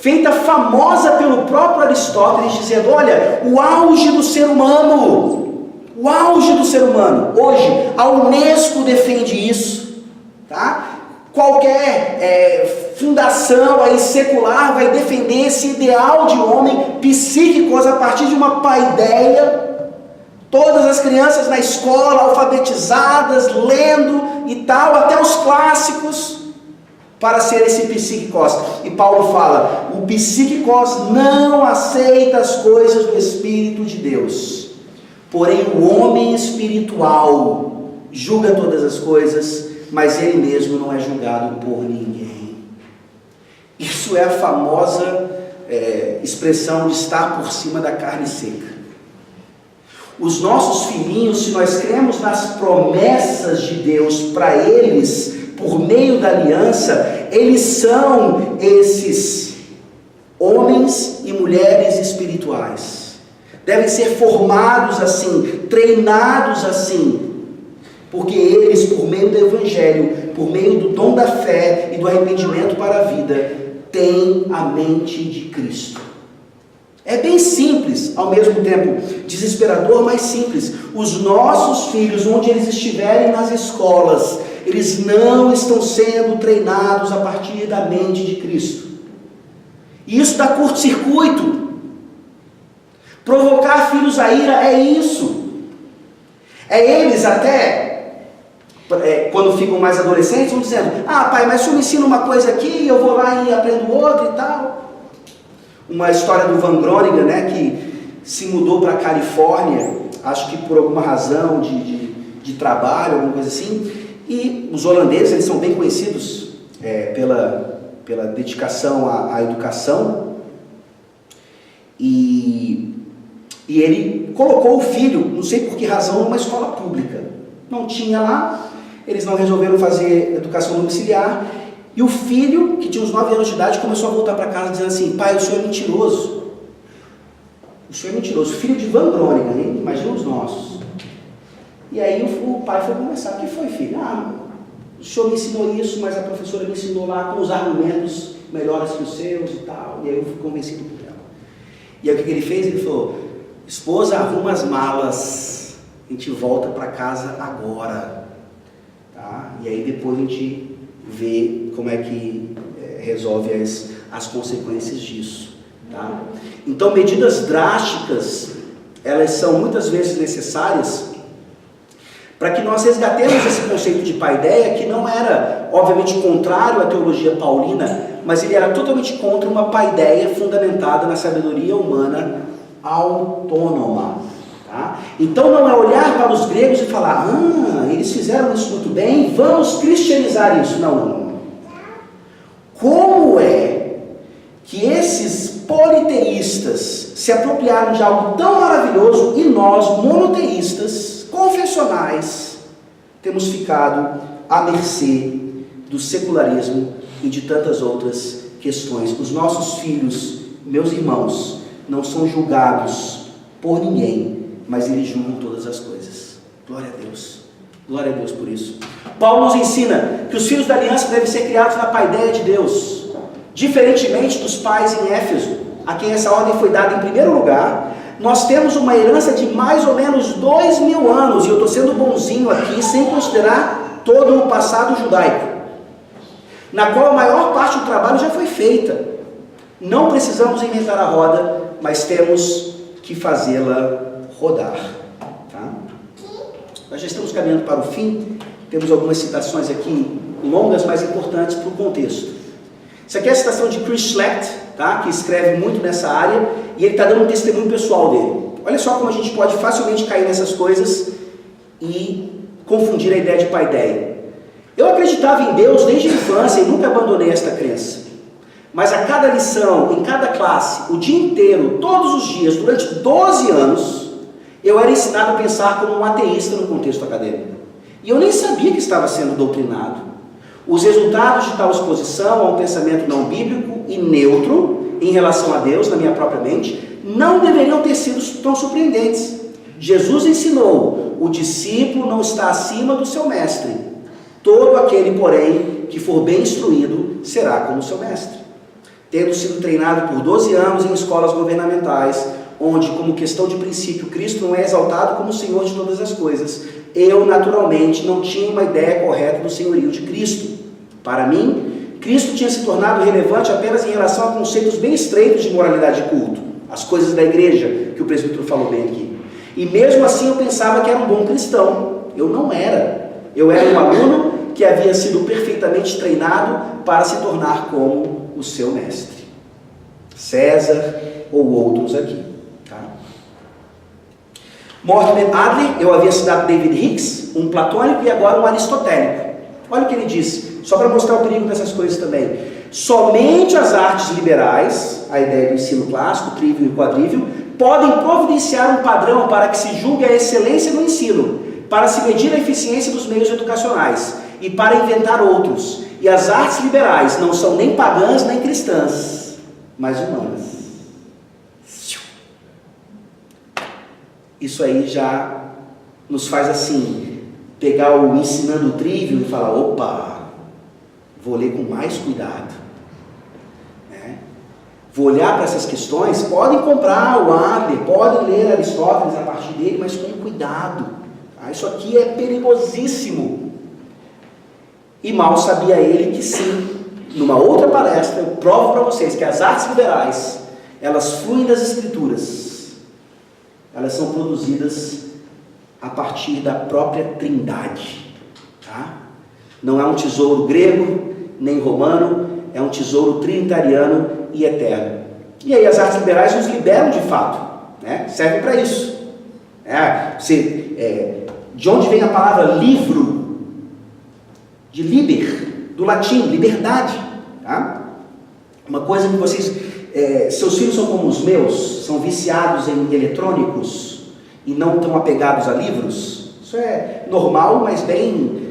feita famosa pelo próprio Aristóteles, dizendo: olha, o auge do ser humano, o auge do ser humano. Hoje, a Unesco defende isso, tá? Qualquer fundação aí secular vai defender esse ideal de homem psíquicos a partir de uma paideia. Todas as crianças na escola, alfabetizadas, lendo e tal, até os clássicos, para ser esse psíquicos. E Paulo fala: o psíquicos não aceita as coisas do Espírito de Deus, porém o homem espiritual julga todas as coisas, mas ele mesmo não é julgado por ninguém. Isso é a famosa expressão de estar por cima da carne seca. Os nossos filhinhos, se nós cremos nas promessas de Deus para eles, por meio da aliança, eles são esses homens e mulheres espirituais. Devem ser formados assim, treinados assim, porque eles, por meio do Evangelho, por meio do dom da fé e do arrependimento para a vida, têm a mente de Cristo. É bem simples, ao mesmo tempo desesperador, mas simples. Os nossos filhos, onde eles estiverem nas escolas, eles não estão sendo treinados a partir da mente de Cristo. E isso dá curto-circuito. Provocar filhos à ira é isso. É eles até, quando ficam mais adolescentes, vão dizendo: ah, pai, mas se eu me ensina uma coisa aqui, eu vou lá e aprendo outra e tal. Uma história do Van Groningen, né, que se mudou para a Califórnia, acho que por alguma razão de trabalho, alguma coisa assim. E os holandeses, eles são bem conhecidos pela dedicação à educação. E ele colocou o filho, não sei por que razão, numa escola pública. Não tinha lá, eles não resolveram fazer educação domiciliar. E o filho, que tinha uns 9 anos de idade, começou a voltar para casa dizendo assim: pai, o senhor é mentiroso. O senhor é mentiroso. Filho de Van Groningen, hein? Imagina os nossos. E aí o pai foi conversar: o que foi, filho? Ah, o senhor me ensinou isso, mas a professora me ensinou lá com os argumentos melhores que os seus e tal. E aí eu fui convencido por ela. E aí o que ele fez? Ele falou: esposa, arruma as malas, a gente volta para casa agora. Tá? E aí depois a gente vê como é que resolve as consequências disso. Tá? Então, medidas drásticas, elas são muitas vezes necessárias para que nós resgatemos esse conceito de paideia, que não era, obviamente, contrário à teologia paulina, mas ele era totalmente contra uma paideia fundamentada na sabedoria humana autônoma. Tá? Então não é olhar para os gregos e falar: ah, eles fizeram isso muito bem, vamos cristianizar isso. Não. Como é que esses politeístas se apropriaram de algo tão maravilhoso e nós, monoteístas, confessionais, temos ficado à mercê do secularismo e de tantas outras questões? Os nossos filhos, meus irmãos, não são julgados por ninguém, mas eles julgam todas as coisas. Glória a Deus. Glória a Deus por isso. Paulo nos ensina que os filhos da aliança devem ser criados na paideia de Deus, diferentemente dos pais em Éfeso, a quem essa ordem foi dada em primeiro lugar. Nós temos uma herança de mais ou menos 2000 anos, e eu estou sendo bonzinho aqui, sem considerar todo o passado judaico, na qual a maior parte do trabalho já foi feita. Não precisamos inventar a roda, mas temos que fazê-la rodar. Tá? Nós já estamos caminhando para o fim, temos algumas citações aqui longas, mas importantes para o contexto. Isso aqui é a citação de Chris Schlecht, tá? Que escreve muito nessa área, e ele está dando um testemunho pessoal dele. Olha só como a gente pode facilmente cair nessas coisas e confundir a ideia de paideia. Eu acreditava em Deus desde a infância e nunca abandonei esta crença. Mas a cada lição, em cada classe, o dia inteiro, todos os dias, durante 12 anos, eu era ensinado a pensar como um ateísta no contexto acadêmico. E eu nem sabia que estava sendo doutrinado. Os resultados de tal exposição a um pensamento não bíblico e neutro em relação a Deus, na minha própria mente, não deveriam ter sido tão surpreendentes. Jesus ensinou: o discípulo não está acima do seu mestre. Todo aquele, porém, que for bem instruído, será como seu mestre. Tendo sido treinado por 12 anos em escolas governamentais, onde, como questão de princípio, Cristo não é exaltado como Senhor de todas as coisas, eu, naturalmente, não tinha uma ideia correta do senhorio de Cristo. Para mim, Cristo tinha se tornado relevante apenas em relação a conceitos bem estreitos de moralidade e culto, as coisas da igreja, que o presbítero falou bem aqui. E mesmo assim eu pensava que era um bom cristão. Eu não era. Eu era um aluno que havia sido perfeitamente treinado para se tornar como o seu mestre. César ou outros aqui. Tá? Mortimer Adler, eu havia citado David Hicks, um platônico e agora um aristotélico. Olha o que ele disse, só para mostrar o perigo dessas coisas também. Somente as artes liberais, a ideia do ensino clássico, trívio e quadrívio, podem providenciar um padrão para que se julgue a excelência no ensino, para se medir a eficiência dos meios educacionais e para inventar outros. E as artes liberais não são nem pagãs nem cristãs, mas humanas. Isso aí já nos faz assim, pegar o ensinando o trívio e falar: opa, vou ler com mais cuidado. Vou olhar para essas questões. Podem comprar o Adler, podem ler Aristóteles a partir dele, mas com cuidado. Tá? Isso aqui é perigosíssimo. E mal sabia ele que sim, numa outra palestra, eu provo para vocês que as artes liberais, elas fluem das escrituras. Elas são produzidas a partir da própria Trindade. Tá? Não é um tesouro grego, nem romano, é um tesouro trinitariano e eterno. E aí as artes liberais nos liberam de fato, né? Servem para isso. De onde vem a palavra livro? De liber, do latim, liberdade. Tá? Uma coisa que vocês, seus filhos são como os meus, são viciados em eletrônicos e não tão apegados a livros. Isso é normal, mas bem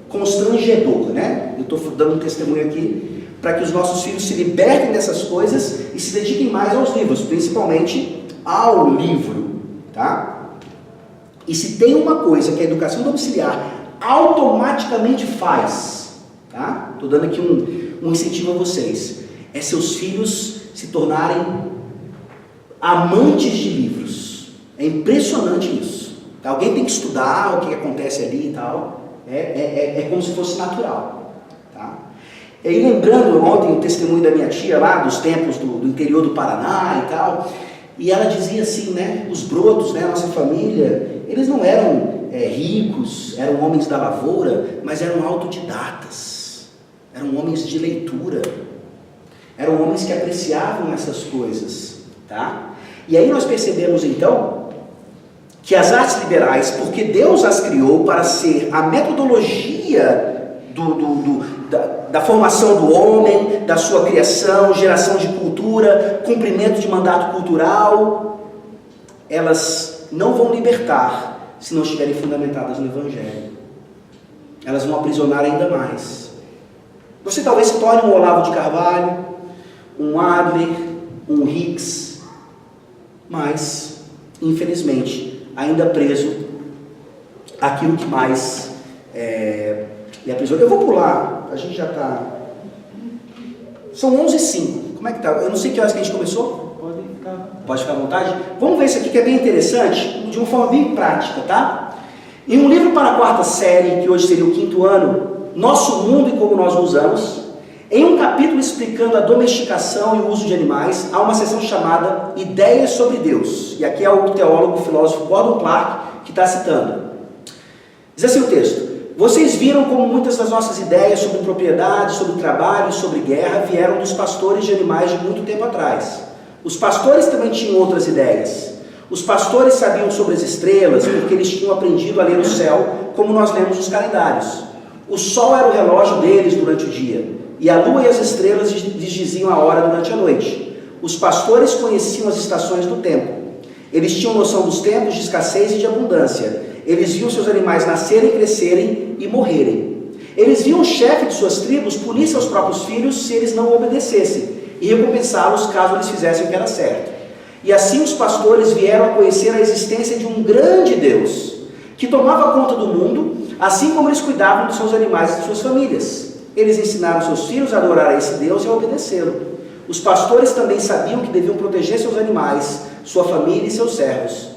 constrangedor, né? Eu estou dando um testemunho aqui para que os nossos filhos se libertem dessas coisas e se dediquem mais aos livros, principalmente ao livro, tá? E se tem uma coisa que a educação domiciliar automaticamente faz, tá? Estou dando aqui um incentivo a vocês, é seus filhos se tornarem amantes de livros. É impressionante isso. Tá? Alguém tem que estudar o que acontece ali e tal. É como se fosse natural. Tá? E aí, lembrando ontem o testemunho da minha tia lá, dos tempos do interior do Paraná e tal, e ela dizia assim, né, os brotos, né, a nossa família, eles não eram ricos, eram homens da lavoura, mas eram autodidatas, eram homens de leitura, eram homens que apreciavam essas coisas. Tá? E aí nós percebemos então que as artes liberais, porque Deus as criou para ser a metodologia da formação do homem, da sua criação, geração de cultura, cumprimento de mandato cultural, elas não vão libertar se não estiverem fundamentadas no Evangelho. Elas vão aprisionar ainda mais. Você talvez se torne um Olavo de Carvalho, um Adler, um Hicks, mas, infelizmente, ainda preso àquilo que mais lhe aprisiona. Eu vou pular, a gente já está... São 11h05, como é que está? Eu não sei que horas que a gente começou. Pode ficar à vontade. Vamos ver isso aqui que é bem interessante, de uma forma bem prática, tá? Em um livro para a 4ª série, que hoje seria o 5º ano, Nosso Mundo e Como Nós o Usamos, em um capítulo explicando a domesticação e o uso de animais, há uma seção chamada Ideias sobre Deus. E aqui é o teólogo, filósofo Gordon Clark que está citando. Diz assim o texto: vocês viram como muitas das nossas ideias sobre propriedade, sobre trabalho e sobre guerra vieram dos pastores de animais de muito tempo atrás. Os pastores também tinham outras ideias. Os pastores sabiam sobre as estrelas porque eles tinham aprendido a ler o céu como nós lemos os calendários. O sol era o relógio deles durante o dia, e a lua e as estrelas lhes diziam a hora durante a noite. Os pastores conheciam as estações do tempo. Eles tinham noção dos tempos de escassez e de abundância. Eles viam seus animais nascerem, crescerem e morrerem. Eles viam o chefe de suas tribos punir seus próprios filhos se eles não o obedecessem, e recompensá-los caso eles fizessem o que era certo. E assim os pastores vieram a conhecer a existência de um grande Deus, que tomava conta do mundo, assim como eles cuidavam dos seus animais e de suas famílias. Eles ensinaram seus filhos a adorar a esse Deus e a obedecê-lo. Os pastores também sabiam que deviam proteger seus animais, sua família e seus servos.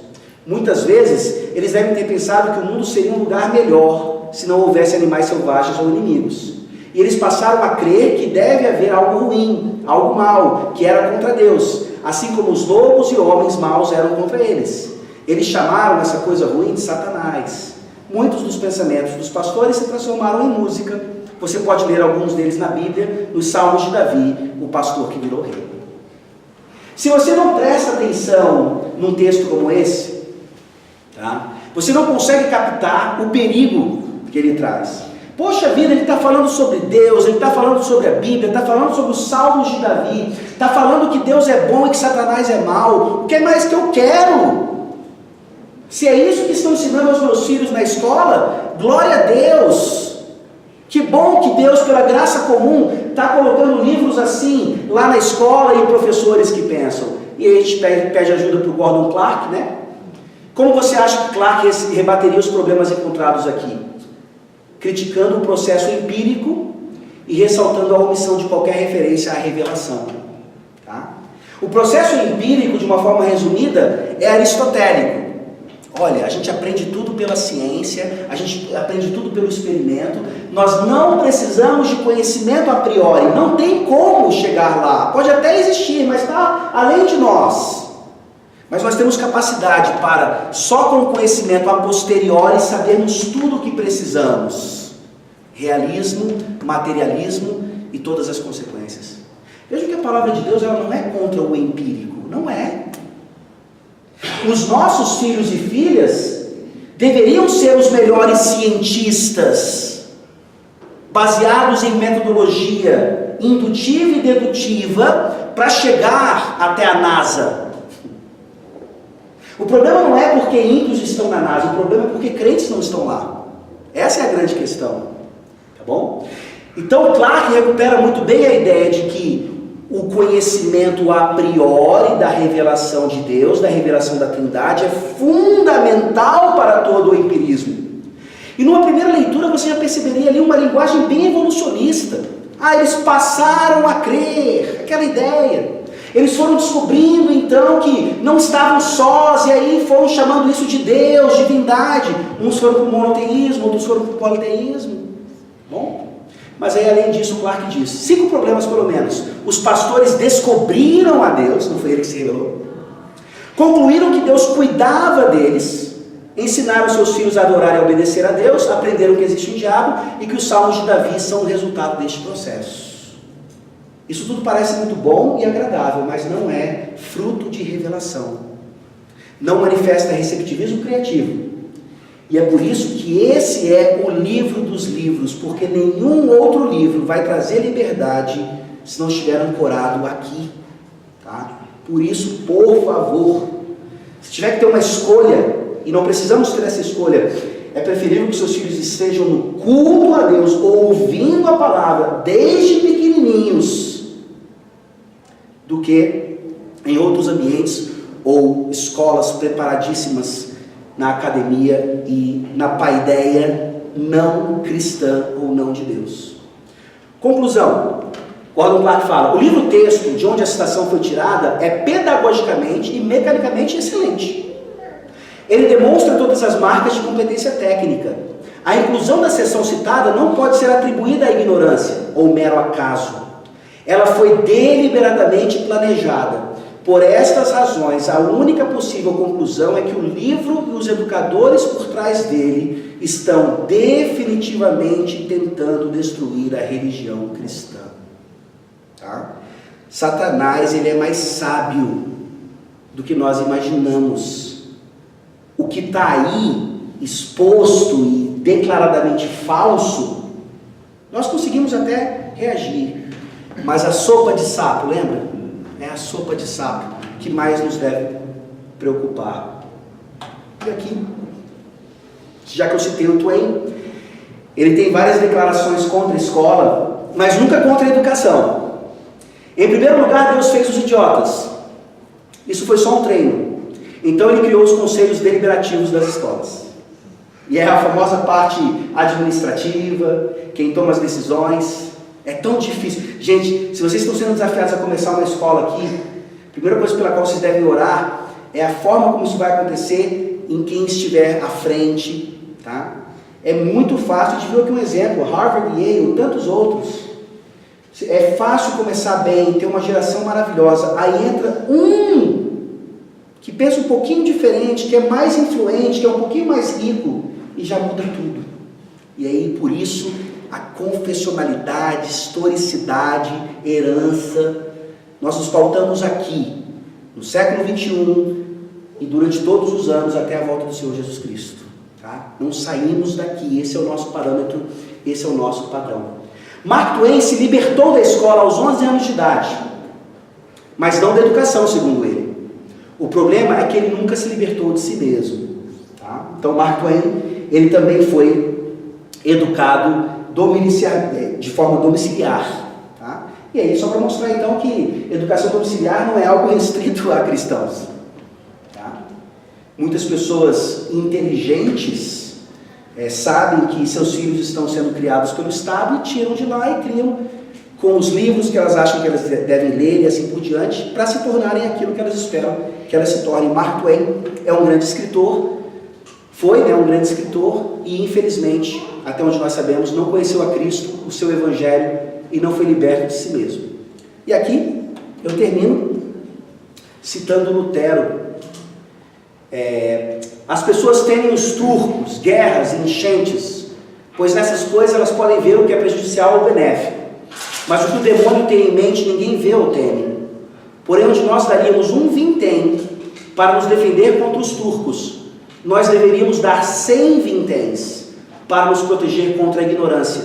Muitas vezes, eles devem ter pensado que o mundo seria um lugar melhor se não houvesse animais selvagens ou inimigos. E eles passaram a crer que deve haver algo ruim, algo mau, que era contra Deus, assim como os lobos e homens maus eram contra eles. Eles chamaram essa coisa ruim de Satanás. Muitos dos pensamentos dos pastores se transformaram em música. Você pode ler alguns deles na Bíblia, nos Salmos de Davi, o pastor que virou rei. Se você não presta atenção num texto como esse, tá? Você não consegue captar o perigo que ele traz. Poxa vida, ele está falando sobre Deus, ele está falando sobre a Bíblia, está falando sobre os Salmos de Davi, está falando que Deus é bom e que Satanás é mau. O que mais que eu quero? Se é isso que estão ensinando aos meus filhos na escola, glória a Deus. Que bom que Deus, pela graça comum, está colocando livros assim lá na escola e professores que pensam. E aí a gente pede ajuda para o Gordon Clark, né? Como você acha que Clark rebateria os problemas encontrados aqui? Criticando o processo empírico e ressaltando a omissão de qualquer referência à revelação. Tá? O processo empírico, de uma forma resumida, é aristotélico. Olha, a gente aprende tudo pela ciência, a gente aprende tudo pelo experimento, nós não precisamos de conhecimento a priori, não tem como chegar lá, pode até existir, mas está além de nós. Mas nós temos capacidade para, só com o conhecimento a posteriori, sabermos tudo o que precisamos. Realismo, materialismo e todas as consequências. Veja que a palavra de Deus ela não é contra o empírico, não é. Os nossos filhos e filhas deveriam ser os melhores cientistas, baseados em metodologia indutiva e dedutiva, para chegar até a NASA. O problema não é porque ímpios estão na NASA, o problema é porque crentes não estão lá. Essa é a grande questão, tá bom? Então Clark recupera muito bem a ideia de que o conhecimento a priori da revelação de Deus, da revelação da Trindade, é fundamental para todo o empirismo. E numa primeira leitura você já perceberia ali uma linguagem bem evolucionista. Eles passaram a crer, aquela ideia. Eles foram descobrindo então que não estavam sós, e aí foram chamando isso de Deus, divindade. Uns foram para o monoteísmo, outros foram para o politeísmo. Bom? Mas aí além disso, Clark diz, 5 problemas pelo menos. Os pastores descobriram a Deus, não foi ele que se revelou. Concluíram que Deus cuidava deles, ensinaram seus filhos a adorar e a obedecer a Deus, aprenderam que existe um diabo e que os Salmos de Davi são o resultado deste processo. Isso tudo parece muito bom e agradável, mas não é fruto de revelação. Não manifesta receptivismo criativo. E é por isso que esse é o livro dos livros, porque nenhum outro livro vai trazer liberdade se não estiver ancorado aqui, tá? Por isso, por favor, se tiver que ter uma escolha, e não precisamos ter essa escolha, é preferível que seus filhos estejam no culto a Deus, ouvindo a palavra, desde pequenininhos, do que em outros ambientes ou escolas preparadíssimas na academia e na paideia não cristã ou não de Deus. Conclusão. Gordon Clark fala, o livro-texto de onde a citação foi tirada é pedagogicamente e mecanicamente excelente. Ele demonstra todas as marcas de competência técnica. A inclusão da seção citada não pode ser atribuída à ignorância ou mero acaso. Ela foi deliberadamente planejada. Por estas razões, a única possível conclusão é que o livro e os educadores por trás dele estão definitivamente tentando destruir a religião cristã. Tá? Satanás, ele é mais sábio do que nós imaginamos. O que está aí exposto e declaradamente falso, nós conseguimos até reagir, mas a sopa de sapo, lembra? É a sopa de sapo que mais nos deve preocupar. E aqui, já que eu citei o Twain, ele tem várias declarações contra a escola, mas nunca contra a educação. Em primeiro lugar, Deus fez os idiotas. Isso foi só um treino. Então ele criou os conselhos deliberativos das escolas. E é a famosa parte administrativa, quem toma as decisões. É tão difícil. Gente, se vocês estão sendo desafiados a começar uma escola aqui, a primeira coisa pela qual vocês devem orar é a forma como isso vai acontecer em quem estiver à frente, tá? É muito fácil. A gente viu aqui um exemplo, Harvard, Yale, tantos outros. É fácil começar bem, ter uma geração maravilhosa. Aí entra um que pensa um pouquinho diferente, que é mais influente, que é um pouquinho mais rico, e já muda tudo. E aí, por isso, a confessionalidade, historicidade, herança, nós nos pautamos aqui, no século XXI, e durante todos os anos, até a volta do Senhor Jesus Cristo. Tá? Não saímos daqui, esse é o nosso parâmetro, esse é o nosso padrão. Mark Twain se libertou da escola aos 11 anos de idade, mas não da educação, segundo ele. O problema é que ele nunca se libertou de si mesmo. Tá? Então Mark Twain, ele também foi educado de forma domiciliar. Tá? E aí, só para mostrar então que educação domiciliar não é algo restrito a cristãos. Tá? Muitas pessoas inteligentes sabem que seus filhos estão sendo criados pelo Estado e tiram de lá e criam com os livros que elas acham que elas devem ler e assim por diante, para se tornarem aquilo que elas esperam que elas se tornem. Mark Twain é um grande escritor, foi um grande escritor e infelizmente, até onde nós sabemos, não conheceu a Cristo, o seu Evangelho, e não foi liberto de si mesmo. E aqui eu termino citando Lutero. As pessoas temem os turcos, guerras e enchentes, pois nessas coisas elas podem ver o que é prejudicial ou benéfico. Mas o que o demônio tem em mente, ninguém vê ou teme. Porém, onde nós daríamos um vintém para nos defender contra os turcos, nós deveríamos dar 100 vinténs para nos proteger contra a ignorância,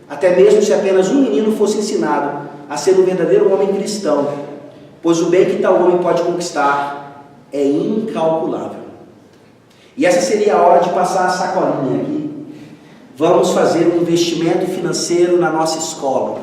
até mesmo se apenas um menino fosse ensinado a ser um verdadeiro homem cristão, pois o bem que tal homem pode conquistar é incalculável. E essa seria a hora de passar a sacolinha aqui. Vamos fazer um investimento financeiro na nossa escola.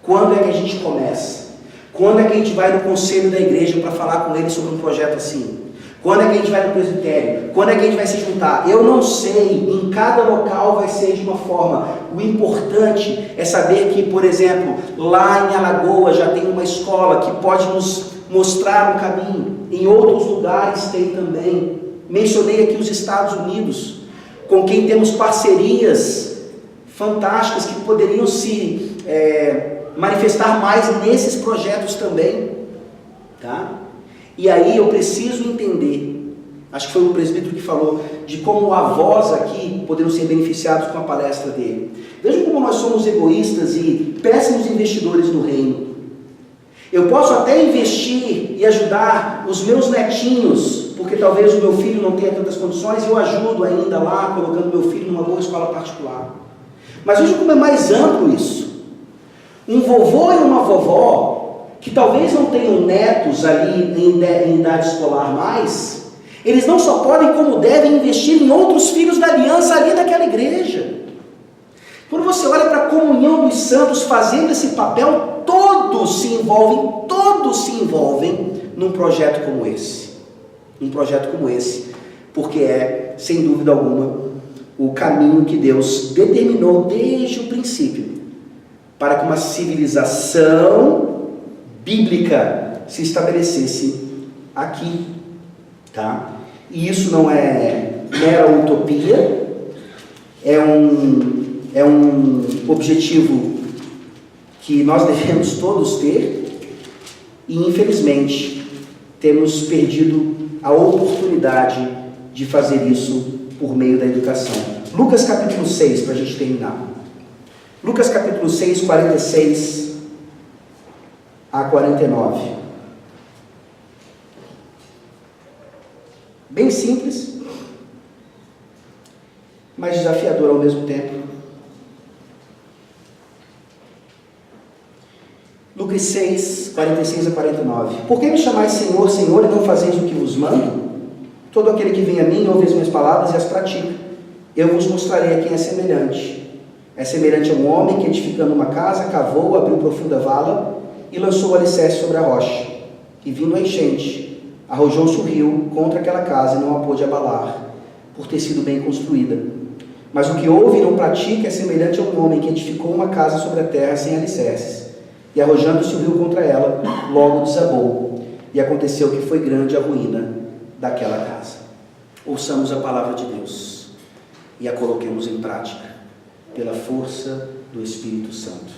Quando é que a gente começa? Quando é que a gente vai no conselho da igreja para falar com eles sobre um projeto assim? Quando é que a gente vai no presbitério? Quando é que a gente vai se juntar? Eu não sei, em cada local vai ser de uma forma. O importante é saber que, por exemplo, lá em Alagoas já tem uma escola que pode nos mostrar um caminho. Em outros lugares tem também. Mencionei aqui os Estados Unidos, com quem temos parcerias fantásticas que poderiam se manifestar mais nesses projetos também, tá? E aí eu preciso entender, acho que foi o presbítero que falou, de como avós aqui poderiam ser beneficiados com a palestra dele. Vejam como nós somos egoístas e péssimos investidores no reino. Eu posso até investir e ajudar os meus netinhos, porque talvez o meu filho não tenha tantas condições, e eu ajudo ainda lá, colocando meu filho numa boa escola particular. Mas veja como é mais amplo isso. Um vovô e uma vovó, que talvez não tenham netos ali em idade escolar mais, eles não só podem, como devem investir em outros filhos da aliança ali daquela igreja. Quando você olha para a comunhão dos santos fazendo esse papel, todos se envolvem num projeto como esse. Um projeto como esse, porque é, sem dúvida alguma, o caminho que Deus determinou desde o princípio, para que uma civilização bíblica se estabelecesse aqui, tá? E isso não é mera utopia, é um objetivo que nós devemos todos ter, e infelizmente temos perdido a oportunidade de fazer isso por meio da educação. Lucas capítulo 6, para a gente terminar. Lucas capítulo 6, 46 a 49. Bem simples, mas desafiador ao mesmo tempo. Lucas 6, 46 a 49. Por que me chamais Senhor, Senhor, e não fazeis o que vos mando? Todo aquele que vem a mim ouve as minhas palavras e as pratica. Eu vos mostrarei a quem é semelhante. É semelhante a um homem que, edificando uma casa, cavou, abriu profunda vala e lançou o alicerce sobre a rocha. E vindo a enchente, arrojou-se o rio contra aquela casa e não a pôde abalar, por ter sido bem construída. Mas o que ouve e não pratica é semelhante a um homem que edificou uma casa sobre a terra sem alicerces. E arrojando-se o rio contra ela, logo desabou. E aconteceu que foi grande a ruína daquela casa. Ouçamos a palavra de Deus e a coloquemos em prática, pela força do Espírito Santo.